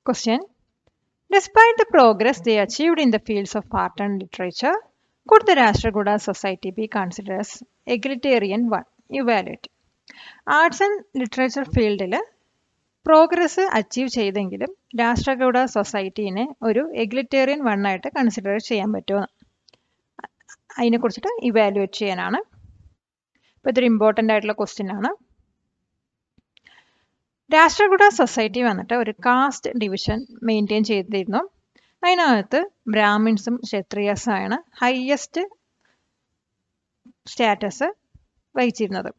Question: Despite the progress they achieved in the fields of art and literature, could the Rashtrakuta society be considered as egalitarian one? Evaluate. Arts and literature ഫീൽഡിൽ progress achieve ചെയ്തെങ്കിലും രാഷ്ട്രകൂട സൊസൈറ്റീനെ ഒരു എഗ്ലിറ്റേറിയൻ വണ്ണായിട്ട് consider ചെയ്യാൻ പറ്റുമോ, അതിനെക്കുറിച്ചിട്ട് evaluate ചെയ്യാനാണ്. അപ്പോൾ ഇതൊരു important ആയിട്ടുള്ള question ആണ്. രാഷ്ട്രകൂട സൊസൈറ്റി വന്നിട്ട് ഒരു കാസ്റ്റ് ഡിവിഷൻ മെയിൻറ്റെയിൻ ചെയ്തിരുന്നു. അതിനകത്ത് ബ്രാഹ്മിൻസും ക്ഷത്രിയസുമാണ് ഹയസ്റ്റ് സ്റ്റാറ്റസ് വഹിച്ചിരുന്നത്.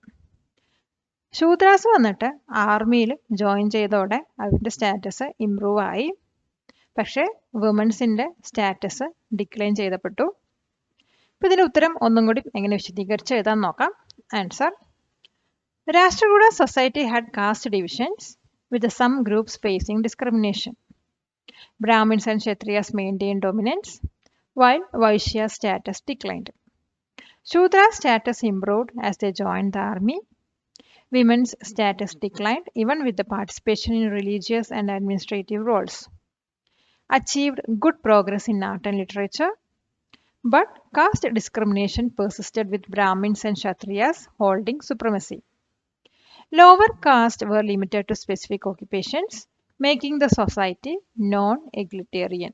ശൂദ്രാസ് വന്നിട്ട് ആർമിയിൽ ജോയിൻ ചെയ്തതോടെ അവരുടെ സ്റ്റാറ്റസ് ഇംപ്രൂവ് ആയി. പക്ഷേ വുമൻസിൻ്റെ സ്റ്റാറ്റസ് ഡിക്ലൈൻ ചെയ്തപ്പെട്ടു. അപ്പോൾ ഇതിൻ്റെ ഉത്തരം ഒന്നും കൂടി എങ്ങനെ വിശദീകരിച്ച് എഴുതാൻ നോക്കാം. Answer: Rashtrakuta society had caste divisions with some groups facing discrimination. Brahmins and Kshatriyas maintained dominance, while Vaishya's status declined. Shudra's status improved as they joined the army. Women's status declined even with the participation in religious and administrative roles. Achieved good progress in art and literature, but caste discrimination persisted with Brahmins and Kshatriyas holding supremacy. Lower caste were limited to specific occupations, making the society non-egalitarian.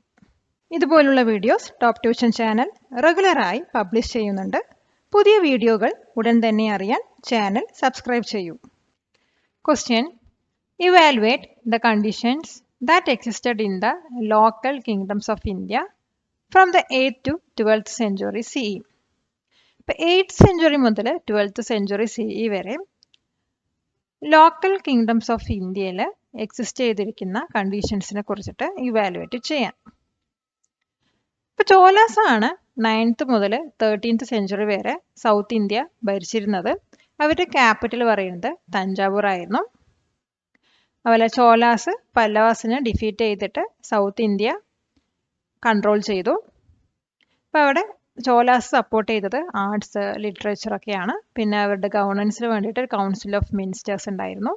ഇതുപോലുള്ള videos top tuition channel റെഗുലറായി publish ചെയ്യുന്നുണ്ട്. പുതിയ വീഡിയോകൾ ഉടൻ തന്നെ അറിയാൻ channel subscribe ചെയ്യൂ. Question: evaluate the conditions that existed in the local kingdoms of India from the 8th to 12th century CE. ഇപ്പോൾ 8th century മുതൽ 12th century CE വരെ ലോക്കൽ കിങ്ഡംസ് ഓഫ് ഇന്ത്യയിൽ എക്സിസ്റ്റ് ചെയ്തിരിക്കുന്ന കണ്ടീഷൻസിനെ കുറിച്ചിട്ട് ഇവാലുവേറ്റ് ചെയ്യാം. ഇപ്പോൾ ചോലാസ് ആണ് 9th മുതൽ 13th century വരെ സൗത്ത് ഇന്ത്യ ഭരിച്ചിരുന്നത്. അവരുടെ ക്യാപിറ്റൽ പറയുന്നത് തഞ്ചാവൂർ ആയിരുന്നു. അതുപോലെ ചോലാസ് പല്ലവാസിനെ ഡിഫീറ്റ് ചെയ്തിട്ട് സൗത്ത് ഇന്ത്യ കൺട്രോൾ ചെയ്തു. അപ്പോൾ അവിടെ ചോലാസ് സപ്പോർട്ട് ചെയ്തത് ആർട്സ് ലിറ്ററേച്ചറൊക്കെയാണ്. പിന്നെ അവരുടെ ഗവർണൻസിന് വേണ്ടിയിട്ട് ഒരു കൗൺസിൽ ഓഫ് മിനിസ്റ്റേഴ്സ് ഉണ്ടായിരുന്നു.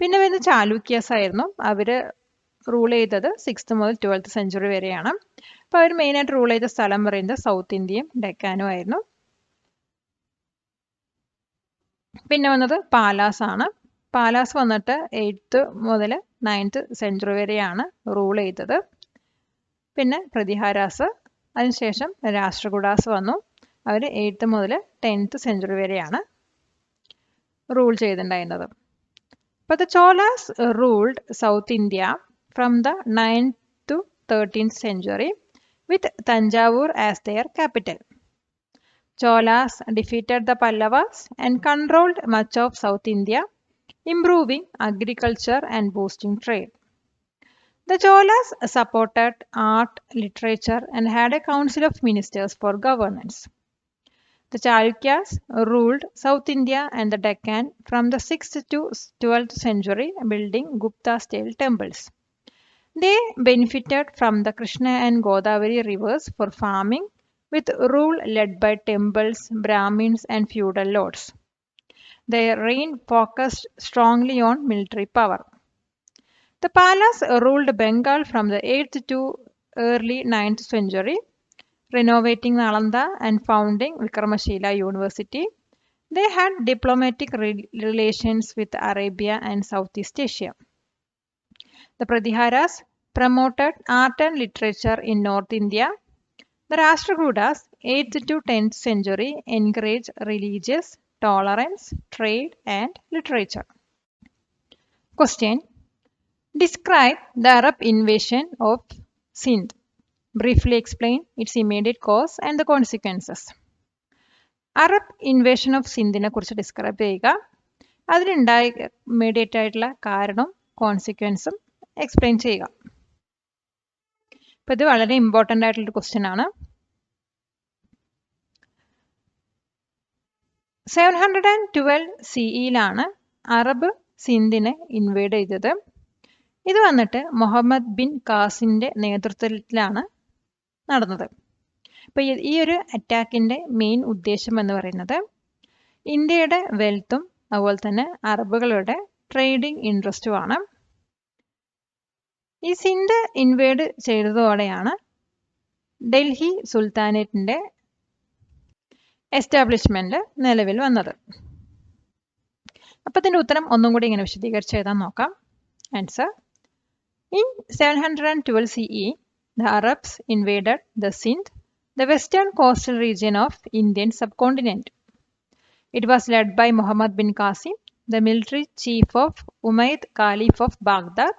പിന്നെ വരുന്നത് ചാലൂക്യാസ് ആയിരുന്നു. അവർ റൂൾ ചെയ്തത് 6th മുതൽ 12th century വരെയാണ്. അപ്പോൾ അവർ മെയിനായിട്ട് റൂൾ ചെയ്ത സ്ഥലം പറയുന്നത് സൗത്ത് ഇന്ത്യയും ഡെക്കാനും ആയിരുന്നു. പിന്നെ വന്നത് പാലാസ് ആണ്. പാലാസ് വന്നിട്ട് 8th മുതൽ 9th സെഞ്ചുറി വരെയാണ് റൂൾ ചെയ്തത്. പിന്നെ പ്രതിഹാരാസ്, അതിനുശേഷം രാഷ്ട്രകൂടാസ് വന്നു. അവർ 8th മുതൽ 10th സെഞ്ചുറി വരെയാണ് റൂൾ ചെയ്തിട്ടുണ്ടായിരുന്നത്. But the Cholas ruled South India from the 9th to 13th century with Tanjavur as their capital. Cholas defeated the Pallavas and controlled much of South India, improving agriculture and boosting trade. The Cholas supported art, literature, and had a council of ministers for governance. The Chalukyas ruled South India and the Deccan from the 6th to 12th century, building Gupta-style temples. They benefited from the Krishna and Godavari rivers for farming, with rule led by temples, Brahmins, and feudal lords. Their reign focused strongly on military power. The Palas ruled Bengal from the 8th to early 9th century, renovating Nalanda and founding Vikramashila University. They had diplomatic relations with Arabia and Southeast Asia. The Pratiharas promoted art and literature in North India. The Rashtrakutas, 8th to 10th century, encouraged religious tolerance, trade, and literature. Question: describe the Arab invasion of Sindh. Briefly explain its immediate cause and the consequences. Arab invasion of സിന്ധിനെ കുറിച്ച് describe ചെയ്യുക. അതിനുണ്ടായ immediate ആയിട്ടുള്ള കാരണം, കോൺസിക്വൻസും explain ചെയ്യുക. അപ്പോൾ ഇത് വളരെ important ആയിട്ടുള്ളൊരു ക്വസ്റ്റ്യൻ ആണ്. 712 CE അറബ് സിന്ധിനെ ഇൻവേഡ് ചെയ്തത്. ഇത് വന്നിട്ട് മുഹമ്മദ് ബിൻ ഖാസിൻ്റെ നേതൃത്വത്തിലാണ് നടന്നത്. അപ്പോൾ ഈ ഒരു അറ്റാക്കിൻ്റെ മെയിൻ ഉദ്ദേശം എന്ന് പറയുന്നത് ഇന്ത്യയുടെ വെൽത്തും അതുപോലെ തന്നെ അറബുകളുടെ ട്രേഡിംഗ് ഇൻട്രസ്റ്റുമാണ്. ഈ സിന്ധ് ഇൻവേഡ് ചെയ്തതോടെയാണ് ഡൽഹി സുൽത്താനേറ്റിൻ്റെ എസ്റ്റാബ്ലിഷ്മെൻറ്റ് നിലവിൽ വന്നത്. അപ്പോൾ ഇതിൻ്റെ ഉത്തരം ഒന്നും കൂടി ഇങ്ങനെ വിശദീകരിച്ച് എഴുതാൻ നോക്കാം. Answer: In 712 CE, the Arabs invaded the Sindh, the western coastal region of Indian subcontinent. It was led by Muhammad bin Qasim, the military chief of Umayyad Caliph of Baghdad.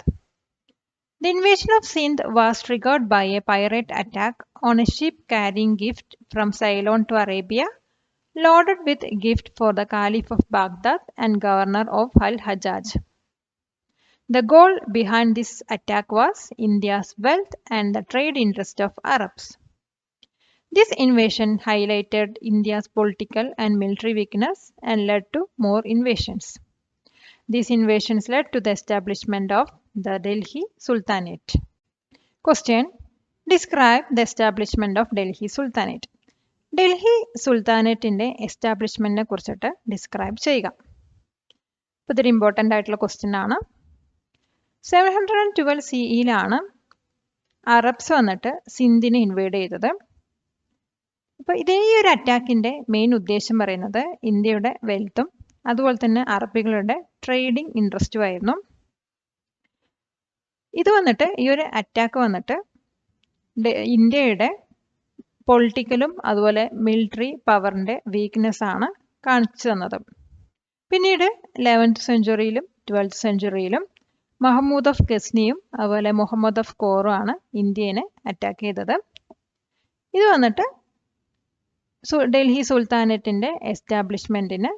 The invasion of Sindh was triggered by a pirate attack on a ship carrying gift from Ceylon to Arabia, loaded with gift for the Caliph of Baghdad and governor of Al-Hajjaj. The goal behind this attack was India's wealth and the trade interest of Arabs. This invasion highlighted India's political and military weakness and led to more invasions. These invasions led to the establishment of the Delhi Sultanate. Question: describe the establishment of Delhi Sultanate. Delhi സുൽത്താനേറ്റിൻ്റെ എസ്റ്റാബ്ലിഷ്മെൻറ്റിനെ കുറിച്ചിട്ട് describe ചെയ്യുക. അപ്പോൾ ഇതൊരു important ആയിട്ടുള്ള question ആണ്. 712 CE Arabs വന്നിട്ട് സിന്ധിനെ inward ചെയ്തത്. അപ്പോൾ ഇതേ ഒരു അറ്റാക്കിൻ്റെ മെയിൻ ഉദ്ദേശം പറയുന്നത് ഇന്ത്യയുടെ വെൽത്തും അതുപോലെ തന്നെ അറബികളുടെ ട്രേഡിംഗ് ഇൻട്രസ്റ്റും ആയിരുന്നു. ഇത് വന്നിട്ട് ഈ ഒരു അറ്റാക്ക് വന്നിട്ട് ഇന്ത്യയുടെ പൊളിറ്റിക്കലും അതുപോലെ മിലിറ്ററി പവറിൻ്റെ വീക്ക്നെസ് ആണ് കാണിച്ചു തന്നത്. പിന്നീട് 11th സെഞ്ചുറിയിലും 12th സെഞ്ചുറിയിലും മഹമ്മൂദ് ഓഫ് ഗസ്നിയും അതുപോലെ മുഹമ്മദ് ഓഫ് കോറും ആണ് ഇന്ത്യനെ അറ്റാക്ക് ചെയ്തത്. ഇത് വന്നിട്ട് ഡൽഹി സുൽത്താനേറ്റിൻ്റെ എസ്റ്റാബ്ലിഷ്മെൻറ്റിന്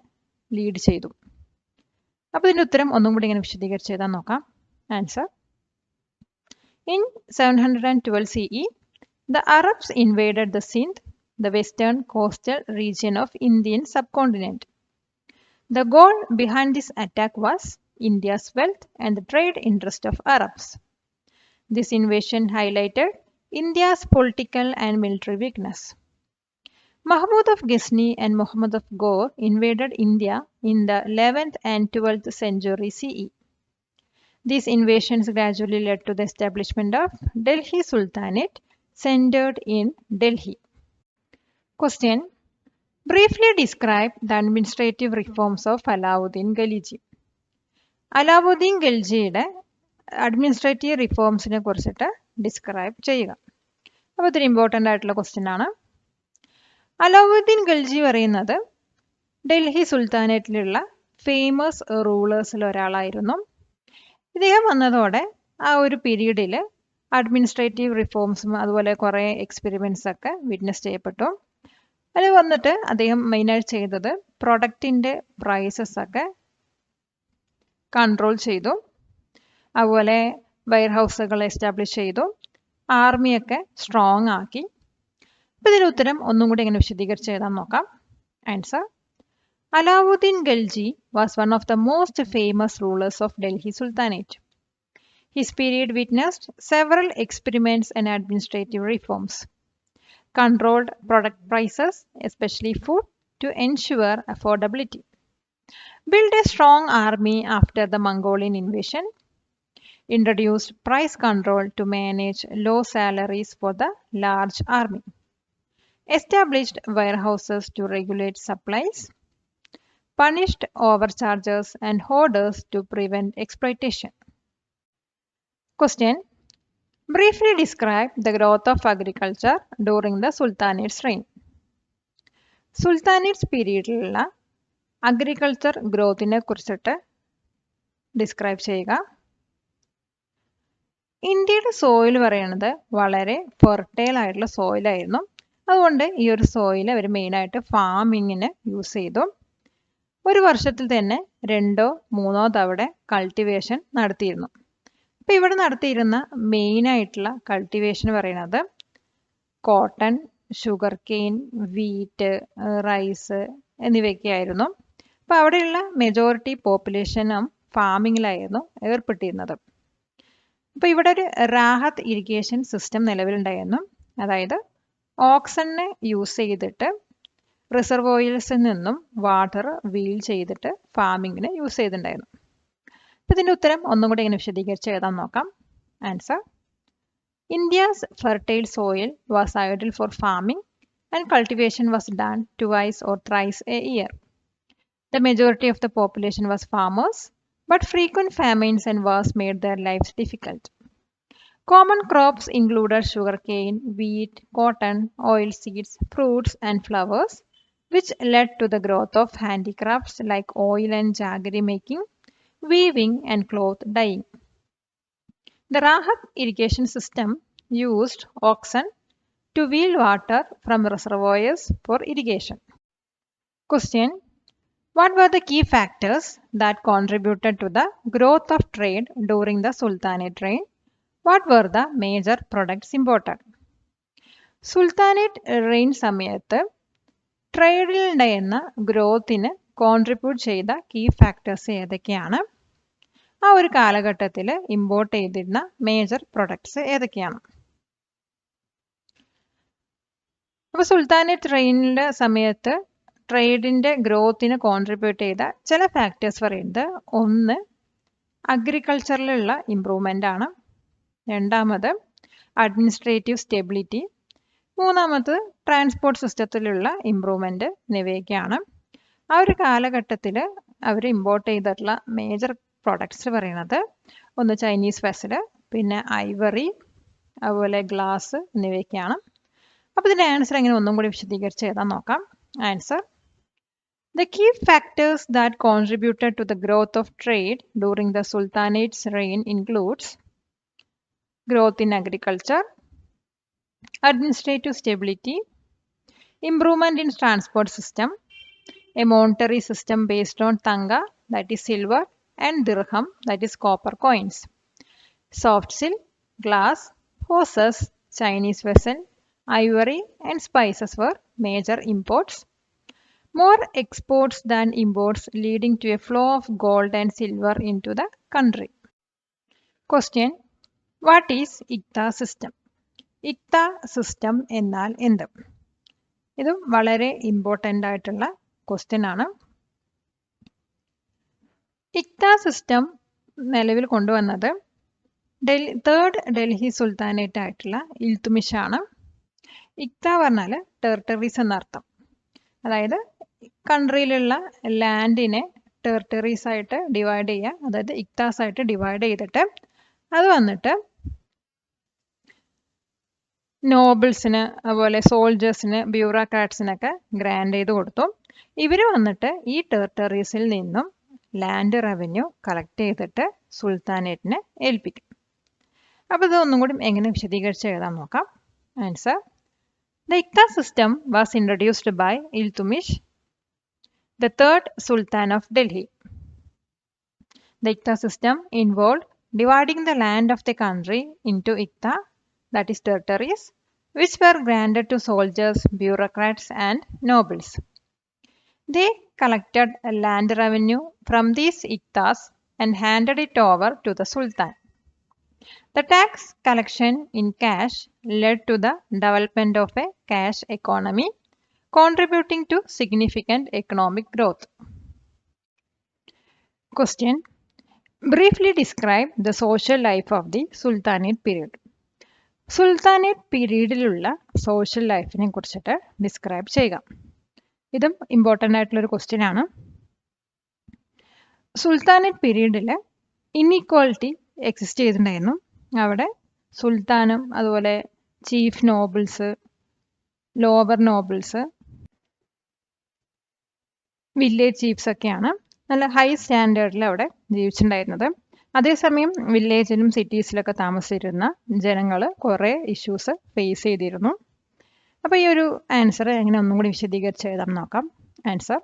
ലീഡ് ചെയ്തു. അപ്പോൾ ഇതിൻ്റെ ഉത്തരം ഒന്നും കൂടി ഇങ്ങനെ വിശദീകരിച്ച് എഴുതാൻ നോക്കാം. Answer: in 712 CE, the Arabs invaded the Sindh, the western coastal region of Indian subcontinent. The goal behind this attack was India's wealth and the trade interest of Arabs. This invasion highlighted India's political and military weakness. Mahmud of Ghazni and Muhammad of Ghor invaded India in the 11th and 12th century CE. These invasions gradually led to the establishment of Delhi Sultanate, centered in Delhi. Question: Briefly describe the administrative reforms of Alauddin Khilji. Alauddin ഖിൽജിയുടെ administrative റിഫോംസിനെ കുറിച്ചിട്ട് describe ചെയ്യുക. അപ്പോൾ ഇതൊരു important ആയിട്ടുള്ള question ആണ്. അലാവുദ്ദീൻ ഖിൽജി പറയുന്നത് Delhi സുൽത്താനേറ്റിലുള്ള famous റൂളേഴ്സിൽ ഒരാളായിരുന്നു. ഇദ്ദേഹം വന്നതോടെ ആ ഒരു പീരീഡിൽ അഡ്മിനിസ്ട്രേറ്റീവ് റിഫോംസും അതുപോലെ കുറേ എക്സ്പെരിമെൻറ്റ്സ് ഒക്കെ വിറ്റ്നസ് ചെയ്യപ്പെട്ടു. അതിൽ വന്നിട്ട് അദ്ദേഹം മെയിനായിട്ട് ചെയ്തത് പ്രൊഡക്റ്റിൻ്റെ പ്രൈസസ് ഒക്കെ കൺട്രോൾ ചെയ്തു, അതുപോലെ വെയർ ഹൗസുകൾ എസ്റ്റാബ്ലിഷ് ചെയ്തു, ആർമിയൊക്കെ സ്ട്രോങ് ആക്കി. അപ്പോൾ ഇതിന് ഉത്തരം ഒന്നും കൂടി എങ്ങനെ വിശദീകരിച്ച് എഴുതാൻ നോക്കാം. Answer: Alauddin Khilji was one of the most famous rulers of Delhi Sultanate. His period witnessed several experiments and administrative reforms, controlled product prices, especially food, to ensure affordability, built a strong army after the Mongolian invasion, introduced price control to manage low salaries for the large army, established warehouses to regulate supplies, punished overcharges and hoarders to prevent exploitation. Question: Briefly describe the growth of agriculture during the Sultanate's reign. Sultanate's പീരീഡിലുള്ള agriculture ഗ്രോത്തിനെ കുറിച്ചിട്ട് describe ചെയ്യുക. ഇന്ത്യയുടെ soil പറയുന്നത് വളരെ fertile ആയിട്ടുള്ള സോയിലായിരുന്നു. അതുകൊണ്ട് ഈ ഒരു സോയിൽ അവർ മെയിനായിട്ട് ഫാമിങ്ങിന് യൂസ് ചെയ്തു. ഒരു വർഷത്തിൽ തന്നെ 2-3 തവണ കൾട്ടിവേഷൻ നടത്തിയിരുന്നു. അപ്പോൾ ഇവിടെ നടത്തിയിരുന്ന മെയിനായിട്ടുള്ള കൾട്ടിവേഷൻ പറയുന്നത് cotton, sugar cane, wheat, rice എന്നിവയൊക്കെയായിരുന്നു. അപ്പോൾ അവിടെയുള്ള മെജോറിറ്റി പോപ്പുലേഷനും ഫാമിങ്ങിലായിരുന്നു ഏർപ്പെട്ടിരുന്നത്. അപ്പോൾ ഇവിടെ ഒരു റാഹത്ത് ഇറിഗേഷൻ സിസ്റ്റം നിലവിലുണ്ടായിരുന്നു. അതായത് ഓക്സണിനെ യൂസ് ചെയ്തിട്ട് റിസർവോയൽസിൽ നിന്നും വാട്ടർ വീൽ ചെയ്തിട്ട് ഫാമിങ്ങിന് യൂസ് ചെയ്തിട്ടുണ്ടായിരുന്നു. അപ്പോൾ ഇതിൻ്റെ ഉത്തരം ഒന്നും കൂടി ഇങ്ങനെ വിശദീകരിച്ച് എഴുതാൻ നോക്കാം. Answer: India's fertile soil was ideal for farming and cultivation was done twice or thrice a year. The majority of the population was farmers, but frequent famines and wars made their lives difficult. Common crops included sugarcane, wheat, cotton, oilseeds, fruits, and flowers, which led to the growth of handicrafts like oil and jaggery making, weaving, and cloth dyeing. The Rahat irrigation system used oxen to wheel water from reservoirs for irrigation. Question: What were the key factors that contributed to the growth of trade during the Sultanate reign? What were the major products imported? Sultanate reign സമയത്ത് ട്രേഡിൽ ഉണ്ടായിരുന്ന ഗ്രോത്തിന് contribute ചെയ്ത key factors ഏതൊക്കെയാണ്? ആ ഒരു കാലഘട്ടത്തിൽ import ചെയ്തിരുന്ന major products ഏതൊക്കെയാണ്? അപ്പോൾ സുൽത്താനേറ്റ് റെയിനിൻ്റെ സമയത്ത് ട്രേഡിൻ്റെ ഗ്രോത്തിന് കോൺട്രിബ്യൂട്ട് ചെയ്ത ചില ഫാക്ടേഴ്സ് പറയുന്നത്, ഒന്ന് അഗ്രികൾച്ചറിലുള്ള ഇമ്പ്രൂവ്മെൻ്റ് ആണ്, രണ്ടാമത് അഡ്മിനിസ്ട്രേറ്റീവ് സ്റ്റെബിലിറ്റി, മൂന്നാമത് ട്രാൻസ്പോർട്ട് സിസ്റ്റത്തിലുള്ള ഇമ്പ്രൂവ്മെൻറ്റ് എന്നിവയൊക്കെയാണ്. ആ ഒരു കാലഘട്ടത്തിൽ അവർ ഇമ്പോർട്ട് ചെയ്തിട്ടുള്ള മേജർ പ്രോഡക്ട്സ് പറയുന്നത് ഒന്ന് ചൈനീസ് വെസൽ, പിന്നെ ഐവറി, അതുപോലെ ഗ്ലാസ് എന്നിവയൊക്കെയാണ്. അപ്പോൾ ഇതിൻ്റെ ആൻസർ എങ്ങനെ ഒന്നും കൂടി വിശദീകരിച്ച് എഴുതാൻ നോക്കാം. Answer: The key factors that contributed to the growth of trade during the Sultanate's reign includes growth in agriculture, administrative stability, improvement in transport system, a monetary system based on tanga, that is silver, and dirham, that is copper coins. Soft silk, glass, horses, Chinese vessel, ivory, and spices were major imports. More exports than imports, leading to a flow of gold and silver into the country. Question: What is ICTA system? ICTA system എന്നാൽ എന്ത്? ഇതും വളരെ important ആയിട്ടുള്ള question ആണ്. ICTA system നിലവിൽ കൊണ്ടുവന്നത് third Delhi sultanate ആയിട്ടുള്ള ഇൽത്തുമിഷ് ആണ്. ICTA പറഞ്ഞാൽ ടെറിട്ടറീസ് എന്നർത്ഥം. അതായത് കൺട്രിയിലുള്ള ലാൻഡിനെ ടെറിട്ടറീസ് ആയിട്ട് ഡിവൈഡ് ചെയ്യുക, അതായത് ഇക്താസ് ആയിട്ട് ഡിവൈഡ് ചെയ്തിട്ട് അത് വന്നിട്ട് നോബിൾസിന്, അതുപോലെ സോൾജേഴ്സിന്, ബ്യൂറോക്രാറ്റ്സിനൊക്കെ ഗ്രാൻഡ് ചെയ്ത് കൊടുത്തു. ഇവർ വന്നിട്ട് ഈ ടെറിട്ടറീസിൽ നിന്നും ലാൻഡ് റവന്യൂ കളക്ട് ചെയ്തിട്ട് സുൽത്താനേറ്റിനെ ഏൽപ്പിക്കും. അപ്പോൾ ഇതൊന്നും കൂടി എങ്ങനെ വിശദീകരിച്ച് എഴുതാൻ നോക്കാം. Answer: The Ikta system was introduced by Iltutmish, the third Sultan of Delhi. The Ikta system involved dividing the land of the country into Ikta, that is territories, which were granted to soldiers, bureaucrats and nobles. They collected land revenue from these Iktas and handed it over to the Sultan. The tax collection in cash led to the development of a cash economy, contributing to significant economic growth. Question: Briefly describe the social life of the Sultanate period. Sultanate പീരീഡിലുള്ള social ലൈഫിനെ കുറിച്ചിട്ട് describe ചെയ്യുക. ഇതും important ആയിട്ടുള്ളൊരു question ആണ്. Sultanate പീരീഡിൽ inequality exist ചെയ്തിട്ടുണ്ടായിരുന്നു. അവിടെ സുൽത്താനും അതുപോലെ chief nobles, lower nobles, village chiefs ഒക്കെയാണ് നല്ല ഹൈ സ്റ്റാൻഡേർഡിൽ അവിടെ ജീവിച്ചിട്ടുണ്ടായിരുന്നത്. അതേസമയം വില്ലേജിലും സിറ്റീസിലൊക്കെ താമസിച്ചിരുന്ന ജനങ്ങൾ കുറേ ഇഷ്യൂസ് ഫേസ് ചെയ്തിരുന്നു. അപ്പോൾ ഈ ഒരു ആൻസർ എങ്ങനെ ഒന്നും കൂടി വിശദീകരിച്ച് എഴുതാൻ നോക്കാം. Answer: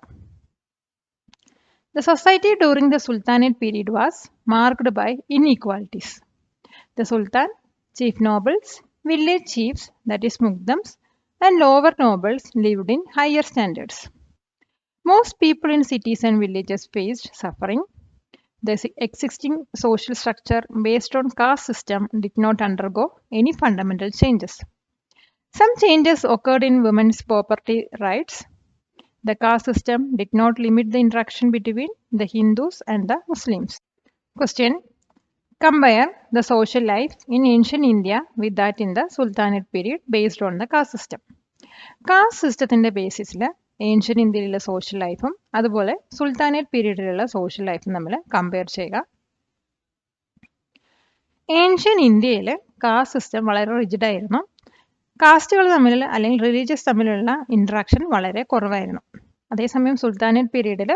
The society during the Sultanate period was marked by inequalities. The Sultan, chief nobles, village chiefs, that is Mukdams, and lower nobles lived in higher standards. Most people in cities and villages faced suffering. The existing social structure based on caste system did not undergo any fundamental changes. Some changes occurred in women's property rights. The caste system did not limit the interaction between the Hindus and the Muslims. Question: Compare the social life in ancient India with that in the Sultanate period based on the caste system. Caste systemത്തിന്റെ ബേസിസിൽ ancient ഇന്ത്യയിലുള്ള social ലൈഫും അതുപോലെ sultanate പീരീഡിലുള്ള social ലൈഫും തമ്മിൽ compare ചെയ്യുക. Ancient ഇന്ത്യയിൽ കാസ്റ്റ് സിസ്റ്റം വളരെ റിജിഡ് ആയിരുന്നു. കാസ്റ്റുകൾ തമ്മിൽ അല്ലെങ്കിൽ റിലീജിയസ് തമ്മിലുള്ള ഇൻട്രാക്ഷൻ വളരെ കുറവായിരുന്നു. അതേസമയം സുൽത്താനേറ്റ് പീരീഡിൽ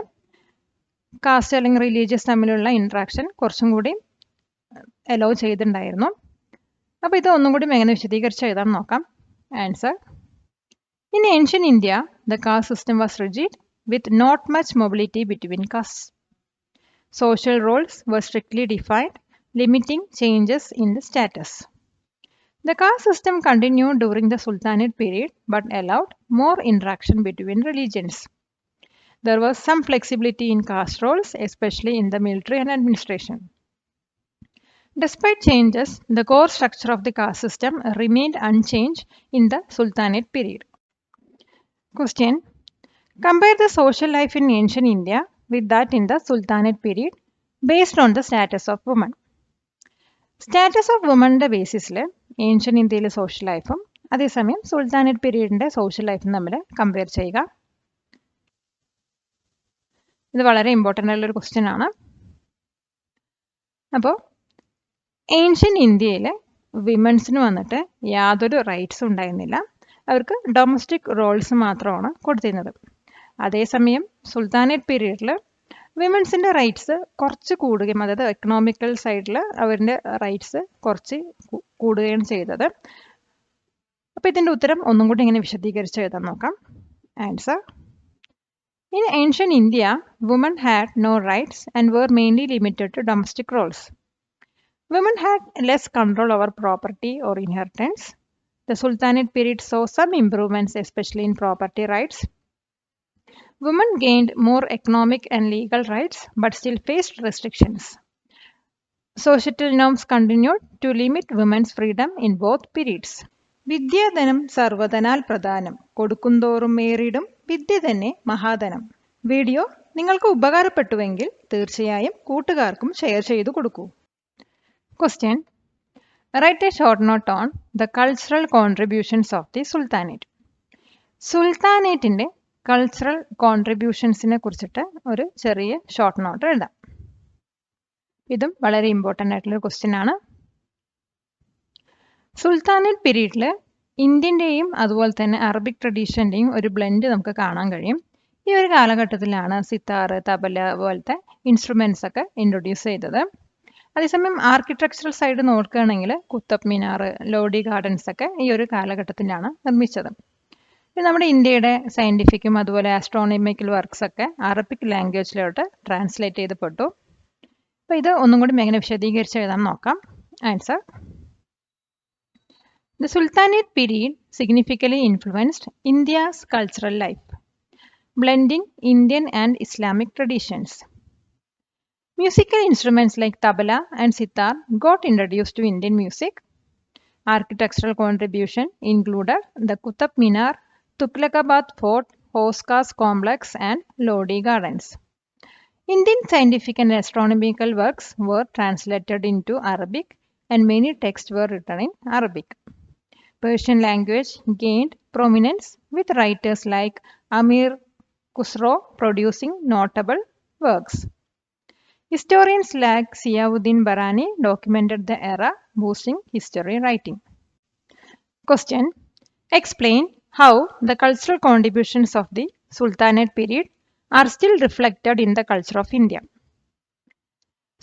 കാസ്റ്റ് അല്ലെങ്കിൽ റിലീജിയസ് തമ്മിലുള്ള ഇൻട്രാക്ഷൻ കുറച്ചും കൂടി അലോ ചെയ്തിട്ടുണ്ടായിരുന്നു. അപ്പോൾ ഇത് ഒന്നും കൂടി എങ്ങനെ വിശദീകരിച്ച് എഴുതാൻ നോക്കാം. Answer: In ancient India, the caste system was rigid, with not much mobility between castes. Social roles were strictly defined, limiting changes in the status. The caste system continued during the Sultanate period, but allowed more interaction between religions. There was some flexibility in caste roles, especially in the military and administration. Despite changes, the core structure of the caste system remained unchanged in the Sultanate period. Question: Compare the social life in ancient India with that in the Sultanate period based on the status of women. Status of womenന്റെ ബേസിസിൽ ancient ഇന്ത്യയിലെ social ലൈഫും അതേസമയം sultanate പീരീഡിന്റെ social ലൈഫും തമ്മിൽ compare ചെയ്യുക. ഇത് വളരെ ഇമ്പോർട്ടൻ്റ് ആയിട്ടുള്ളൊരു ക്വസ്റ്റ്യൻ ആണ്. അപ്പോൾ ഏൻഷ്യൻ ഇന്ത്യയിൽ വിമൻസിന് വന്നിട്ട് യാതൊരു റൈറ്റ്സും ഉണ്ടായിരുന്നില്ല. അവർക്ക് ഡൊമസ്റ്റിക് റോൾസ് മാത്രമാണ് കൊടുത്തിരുന്നത്. അതേസമയം സുൽത്താനേറ്റ് പീരീഡിൽ വിമൻസിൻ്റെ റൈറ്റ്സ് കുറച്ച് കൂടുകയും, അതായത് എക്കണോമിക്കൽ സൈഡിൽ അവരുടെ റൈറ്റ്സ് കുറച്ച് കൂടുകയാണ് ചെയ്തത്. അപ്പോൾ ഇതിൻ്റെ ഉത്തരം ഒന്നും കൂടി ഇങ്ങനെ വിശദീകരിച്ച് എഴുതാൻ നോക്കാം. Answer: In ancient India, women had no rights and were mainly limited to domestic roles. Women had less control over property or inheritance. The Sultanate period saw some improvements, especially in property rights. Women gained more economic and legal rights, but still faced restrictions. Societal norms continued to limit women's freedom in both periods. വിദ്യാധനം സർവ്വധനാൽ പ്രധാനം, കൊടുക്കുന്തോറും മേറിടും വിദ്യ തന്നെ മഹാധനം. Video നിങ്ങൾക്ക് ഉപകാരപ്പെട്ടുവെങ്കിൽ തീർച്ചയായും കൂട്ടുകാർക്കും share ചെയ്തു കൊടുക്കൂ. Question: Write a short note on the cultural contributions of the Sultanate. സുൽത്താനേറ്റിൻ്റെ cultural കോൺട്രിബ്യൂഷൻസിനെ കുറിച്ചിട്ട് ഒരു ചെറിയ ഷോർട്ട് നോട്ട് എഴുതാം. ഇതും വളരെ ഇമ്പോർട്ടൻ്റ് ആയിട്ടുള്ള ക്വസ്റ്റ്യൻ ആണ്. സുൽത്താനേറ്റ് പീരീഡിൽ ഇന്ത്യൻ്റെയും അതുപോലെ തന്നെ അറബിക് ട്രഡീഷൻ്റെയും ഒരു ബ്ലെൻഡ് നമുക്ക് കാണാൻ കഴിയും. ഈ ഒരു കാലഘട്ടത്തിലാണ് സിത്താർ, തബല പോലത്തെ ഇൻസ്ട്രുമെൻറ്റ്സ് ഒക്കെ ഇൻട്രൊഡ്യൂസ് ചെയ്തത്. അതേസമയം ആർക്കിടെക്ചറൽ സൈഡ് നോക്കുകയാണെങ്കിൽ കുത്തബ് മിനാർ, ലോഡി ഗാർഡൻസ് ഒക്കെ ഈ ഒരു കാലഘട്ടത്തിലാണ് നിർമ്മിച്ചത്. നമ്മുടെ ഇന്ത്യയുടെ സയൻറ്റിഫിക്കും അതുപോലെ ആസ്ട്രോണമിക്കൽ വർക്ക്സ് ഒക്കെ അറബിക് ലാംഗ്വേജിലോട്ട് ട്രാൻസ്ലേറ്റ് ചെയ്തപ്പെട്ടു. അപ്പോൾ ഇത് ഒന്നും കൂടി എങ്ങനെ വിശദീകരിച്ച് എഴുതാൻ നോക്കാം. Answer: The Sultanate period significantly influenced India's cultural life, blending Indian and Islamic traditions. Musical instruments like tabla and sitar got introduced to Indian music. Architectural contribution included the Qutub Minar, Tughlaqabad Fort, Hoskas Complex, and Lodi Gardens. Indian scientific and astronomical works were translated into Arabic, and many texts were written in Arabic. Persian language gained prominence with writers like Amir Khusro producing notable works. Historians like Ziauddin Barani documented the era, boosting history writing. Question: Explain how the cultural contributions of the Sultanate period are still reflected in the culture of India.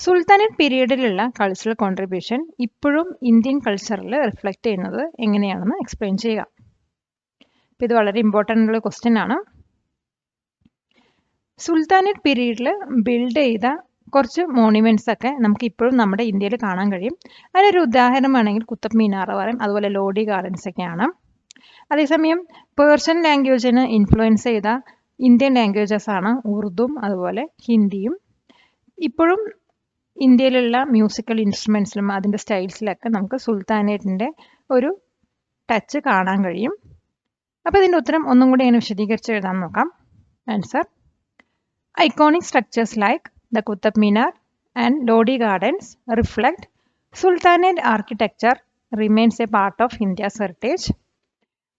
Sultanate പീരീഡിലുള്ള cultural contribution ഇപ്പോഴും Indian കൾച്ചറിൽ reflect ചെയ്യുന്നത് എങ്ങനെയാണെന്ന് explain ചെയ്യുക. അപ്പോൾ ഇത് വളരെ important ഉള്ള ക്വസ്റ്റ്യൻ ആണ്. സുൽത്താനേറ്റ് പീരീഡിൽ ബിൽഡ് ചെയ്ത കുറച്ച് മോണ്യുമെൻറ്റ്സ് ഒക്കെ നമുക്ക് ഇപ്പോഴും നമ്മുടെ ഇന്ത്യയിൽ കാണാൻ കഴിയും. അതിനൊരു ഉദാഹരണമാണെങ്കിൽ കുത്തബ് മിനാർ പറയും, അതുപോലെ ലോഡി ഗാർഡൻസ് ഒക്കെയാണ്. അതേസമയം പേർഷ്യൻ ലാംഗ്വേജിന് ഇൻഫ്ലുവൻസ് ചെയ്ത ഇന്ത്യൻ ലാംഗ്വേജസ് ആണ് ഉറുദുവും അതുപോലെ ഹിന്ദിയും. ഇപ്പോഴും ഇന്ത്യയിലുള്ള മ്യൂസിക്കൽ ഇൻസ്ട്രുമെൻസിലും അതിൻ്റെ സ്റ്റൈൽസിലൊക്കെ നമുക്ക് സുൽത്താനേറ്റിൻ്റെ ഒരു ടച്ച് കാണാൻ കഴിയും. അപ്പോൾ ഇതിൻ്റെ ഉത്തരം ഒന്നും കൂടി എങ്ങനെ വിശദീകരിച്ച് എഴുതാൻ നോക്കാം. Answer: iconic structures like the Qutub Minar and Lodi gardens reflect sultanate architecture remains a part of India's heritage.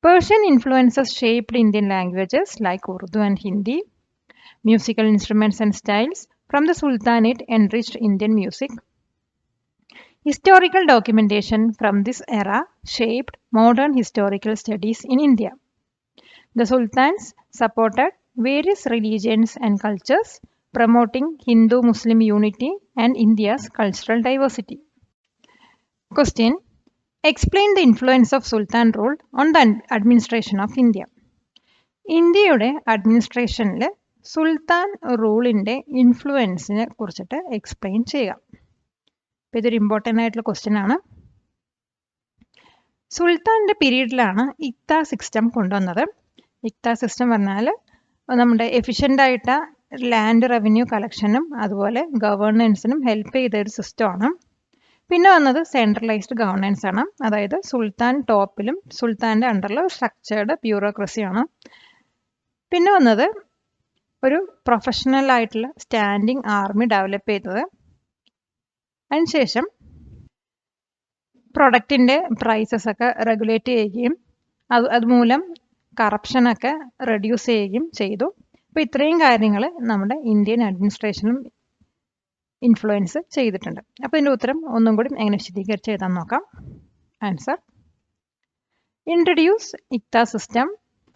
Persian influences shaped Indian languages like Urdu and Hindi. Musical instruments and styles from the Sultanate enriched Indian music. Historical documentation from this era shaped modern historical studies in India. The sultans supported various religions and cultures, promoting Hindu-Muslim unity and India's cultural diversity. Question: Explain the influence of Sultan rule on the administration of India. ഇന്ത്യയുടെ അഡ്മിനിസ്ട്രേഷനിൽ സുൽത്താൻ റൂളിൻ്റെ ഇൻഫ്ലുവൻസിനെ കുറിച്ചിട്ട് explain ചെയ്യുക. അപ്പോൾ ഇതൊരു important ആയിട്ടുള്ള question ആണ്. സുൽത്താൻ്റെ പീരീഡിലാണ് ഇക്ത system കൊണ്ടുവന്നത്. ഇക്ത system പറഞ്ഞാൽ നമ്മുടെ എഫിഷ്യൻ്റായിട്ട് ലാൻഡ് റവന്യൂ കളക്ഷനും അതുപോലെ ഗവേണൻസിനും ഹെൽപ്പ് ചെയ്ത ഒരു സിസ്റ്റമാണ്. പിന്നെ വന്നത് സെൻട്രലൈസ്ഡ് ഗവേണൻസ് ആണ്. അതായത് സുൽത്താൻ ടോപ്പിലും സുൽത്താൻ്റെ അണ്ടറിലും സ്ട്രക്ചേർഡ് ബ്യൂറോക്രസിയാണ്. പിന്നെ വന്നത് ഒരു പ്രൊഫഷണൽ ആയിട്ടുള്ള സ്റ്റാൻഡിങ് ആർമി ഡെവലപ്പ് ചെയ്തത്. അതിനുശേഷം പ്രൊഡക്റ്റിൻ്റെ പ്രൈസസ് ഒക്കെ റെഗുലേറ്റ് ചെയ്യുകയും അതുമൂലം കറപ്ഷനൊക്കെ റെഡ്യൂസ് ചെയ്യുകയും ചെയ്തു. അപ്പോൾ ഇത്രയും കാര്യങ്ങൾ നമ്മുടെ ഇന്ത്യൻ അഡ്മിനിസ്ട്രേഷനും ഇൻഫ്ലുവൻസ് ചെയ്തിട്ടുണ്ട്. അപ്പോൾ ഇതിൻ്റെ ഉത്തരം ഒന്നും കൂടി എങ്ങനെ വിശദീകരിച്ച് എഴുതാൻ നോക്കാം. Answer: introduce iqta system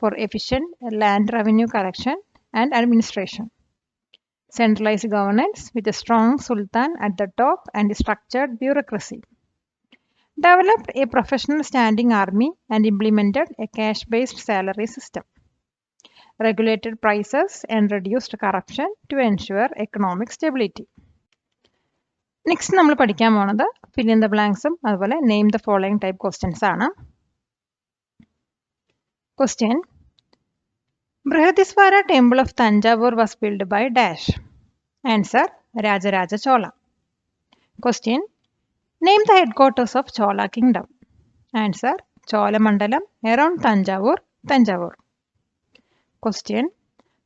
for efficient land revenue collection and administration. Centralized governance with a strong sultan at the top and structured bureaucracy. Developed a professional standing army and implemented a cash-based salary system. Regulated prices and reduced corruption to ensure economic stability. Next നമ്മൾ പഠിക്കാൻ പോകുന്നത് fill in the blanksഉം അതുപോലെ name the following type questions ആണ്. Question: Brihadiswara temple of Tanjavur was built by dash. Answer: Rajaraja Chola. Question: Name the headquarters of Chola kingdom. Answer: Cholamandalam around Tanjavur, Tanjavur. Question: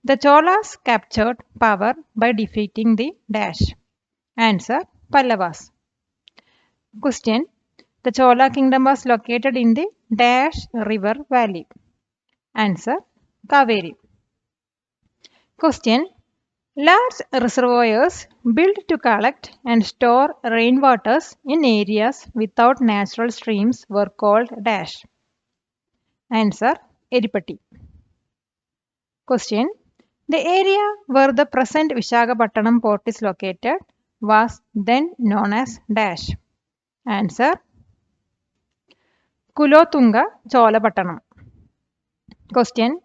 The Cholas captured power by defeating the dash. Answer: Pallavas. Question: The Chola kingdom was located in the dash river valley. Answer: Kaveri. Question. Large reservoirs built to collect and store rainwaters in areas without natural streams were called dash. Answer. Eripatti. Question. The area where the present Visakhapatnam port is located was then known as dash. Answer. Kulothunga Cholapattanam. Question.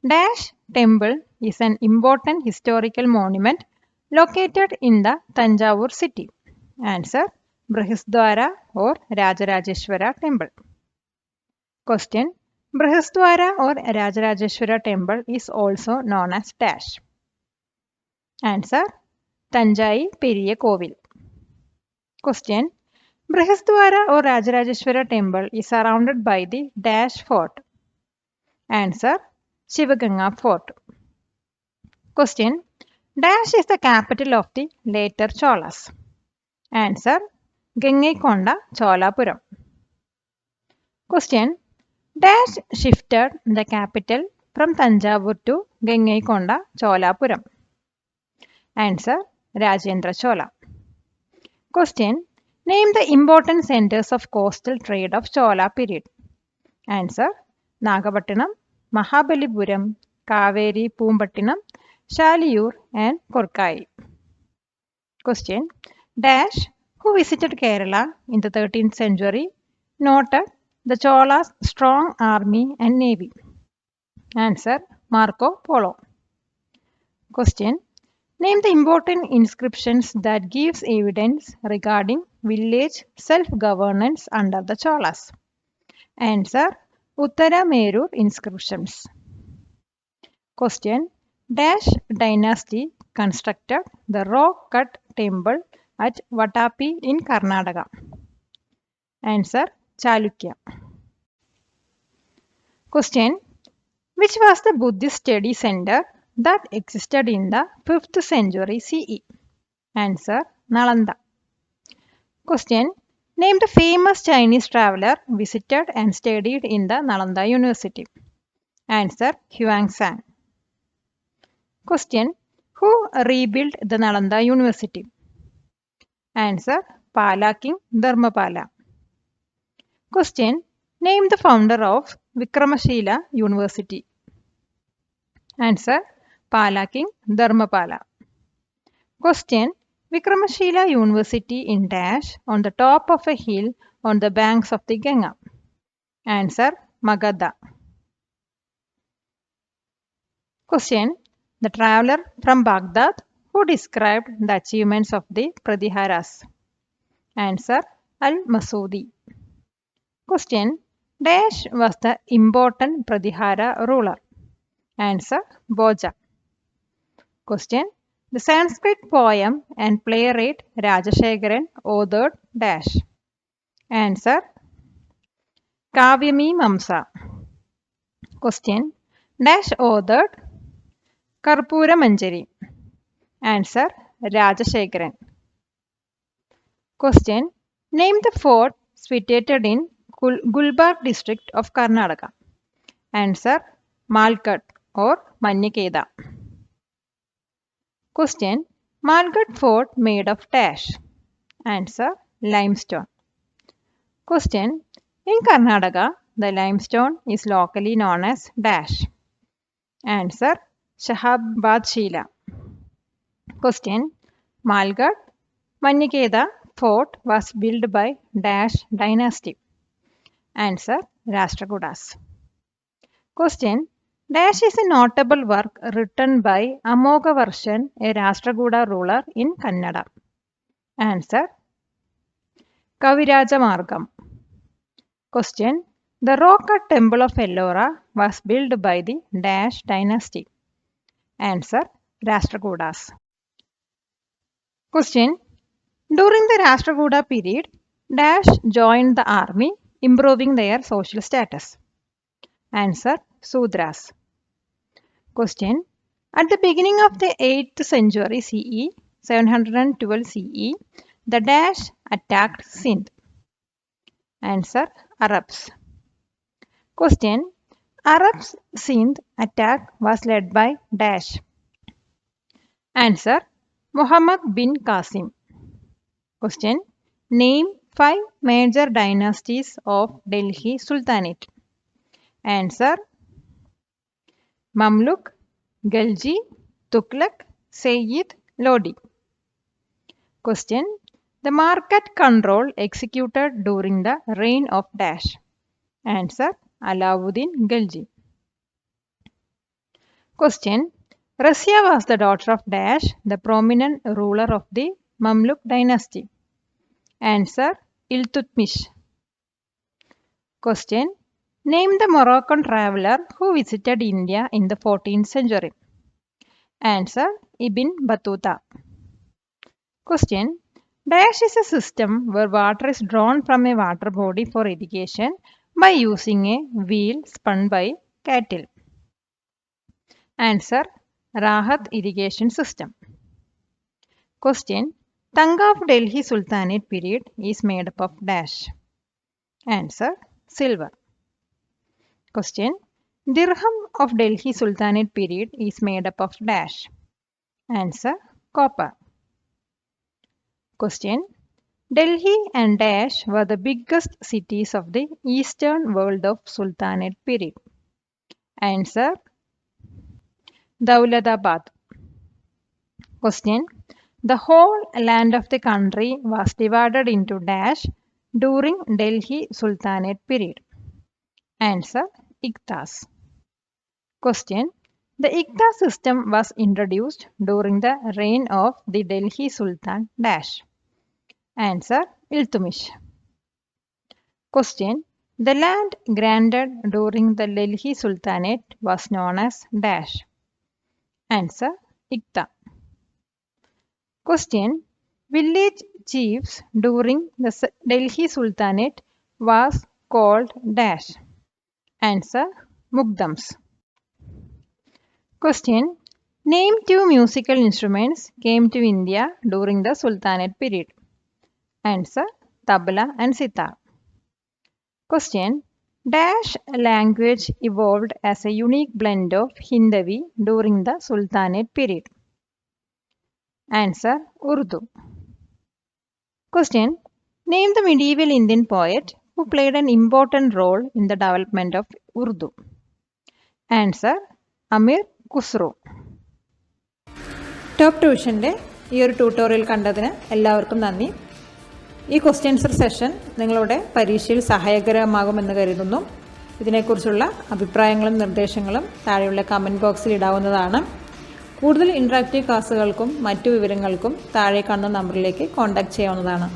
Dash temple is an important historical monument located in the Tanjavur city. Answer. Brihadswara or Rajarajeshwara temple. Question. Brihadswara or Rajarajeshwara temple is also known as dash. Answer. Tanjai Periya Kovil. Question. Brihadswara or Rajarajeshwara temple is surrounded by the dash fort. Answer. Shivaganga fort. Question. Dash is the capital of the later Cholas. Answer. Gangaikonda Cholapuram. Question. Dash shifted the capital from Tanjavur to Gangaikonda Cholapuram. Answer. Rajendra Chola. Question. Name the important centers of coastal trade of Chola period. Answer. Nagapattinam, Mahabalipuram, Kaveri Pumpattinam, Shaliyur and Korkai. Question. Dash, who visited Kerala in the 13th century, noted the Cholas' strong army and navy. Answer. Marco Polo. Question. Name the important inscriptions that gives evidence regarding village self-governance under the Cholas. Answer. Uttara Merur inscriptions. Question. Dash dynasty constructed the rock-cut temple at Vatapi in Karnataka. Answer. Chalukya. Question. Which was the Buddhist study center that existed in the 5th century CE? Answer. Nalanda. Question. Name the famous Chinese traveler visited and studied in the Nalanda University. Answer. Huangshan. Question. Who rebuilt the Nalanda University? Answer. Pala King Dharmapala. Question. Name the founder of Vikramashila University. Answer. Pala King Dharmapala. Question. Vikramashila University in dash on the top of a hill on the banks of the Ganga. Answer. Magadha. Question. The traveler from Baghdad who described the achievements of the Pratiharas. Answer. Al-Masudi. Question. Dash was the important Pratihara ruler. Answer. Bhoja. Question. The Sanskrit poem and playwright Rajashekharan authored dash. Answer. Kavyamimamsa. Question. Dash authored Karpura Manjari. Answer. Rajashekharan. Question. Name the fort situated in Gulbarga district of Karnataka. Answer. Malghat or Mannikeda. Question. Malghat fort made of dash. Answer. Limestone. Question. In Karnataka, the limestone is locally known as dash. Answer. Shahabad Shila. Question. Malghat Mannikeda fort was built by dash dynasty. Answer. Rashtrakutas. Question. Dash is a notable work written by Amogavarshan, a Rashtrakuta ruler in Kannada. Answer. Kaviraja Margam. Question. The rock-cut temple of Ellora was built by the dash dynasty. Answer. Rashtrakutas. Question. During the Rashtrakuta period, dash joined the army, improving their social status. Answer. Sudras. Question. At the beginning of the 8th century CE, 712 CE, the dash attacked Sindh. Answer. Arabs. Question. Arabs Sindh attack was led by dash. Answer: Muhammad bin Qasim. Question: Name 5 major dynasties of Delhi Sultanate. Answer: Mamluk, Ghalji, Tughlaq, Sayyid, Lodi. Question: The market control executed during the reign of Dash. Answer: Alauddin Ghalji. Question: Razia was the daughter of Dash, the prominent ruler of the Mamluk dynasty. Answer: Iltutmish. Question: Name the Moroccan traveler who visited India in the 14th century. Answer: Ibn Battuta. Question: Dash is a system where water is drawn from a water body for irrigation by using a wheel spun by cattle. Answer: Rahat irrigation system. Question: Tanga of Delhi Sultanate period is made up of Dash. Answer: Silver. Question: Dirham of Delhi Sultanate period is made up of Dash. Answer: Copper. Question: Delhi and Dash were the biggest cities of the eastern world of Sultanate period. Answer: Daulatabad. Question: The whole land of the country was divided into Dash during Delhi Sultanate period. Answer: Iqtas. Question: The Iqta system was introduced during the reign of the Delhi Sultan Dash. Answer: Iltutmish. Question: The land granted during the Delhi Sultanate was known as Dash. Answer: Iqta. Question: Village chiefs during the Delhi Sultanate was called Dash. Answer: Muqaddams. Question: Name 2 musical instruments came to India during the Sultanate period. Answer: Tabla and sitar. Question: Dash language evolved as a unique blend of Hindavi during the Sultanate period. Answer: Urdu. Question: Name the medieval Indian poet who played an important role in the development of Urdu. Answer: Amir Khusro. Top ട്യൂഷൻ്റെ ഈ ഒരു tutorial കണ്ടതിന് എല്ലാവർക്കും നന്ദി. ഈ question answer session നിങ്ങളുടെ പരീക്ഷയിൽ സഹായകരമാകുമെന്ന് കരുതുന്നു. ഇതിനെക്കുറിച്ചുള്ള അഭിപ്രായങ്ങളും നിർദ്ദേശങ്ങളും താഴെയുള്ള കമൻറ്റ് ബോക്സിൽ ഇടാവുന്നതാണ്. കൂടുതൽ ഇൻട്രാക്റ്റീവ് ക്ലാസ്സുകൾക്കും മറ്റു വിവരങ്ങൾക്കും താഴെ കാണുന്ന നമ്പറിലേക്ക് കോൺടാക്റ്റ് ചെയ്യാവുന്നതാണ്.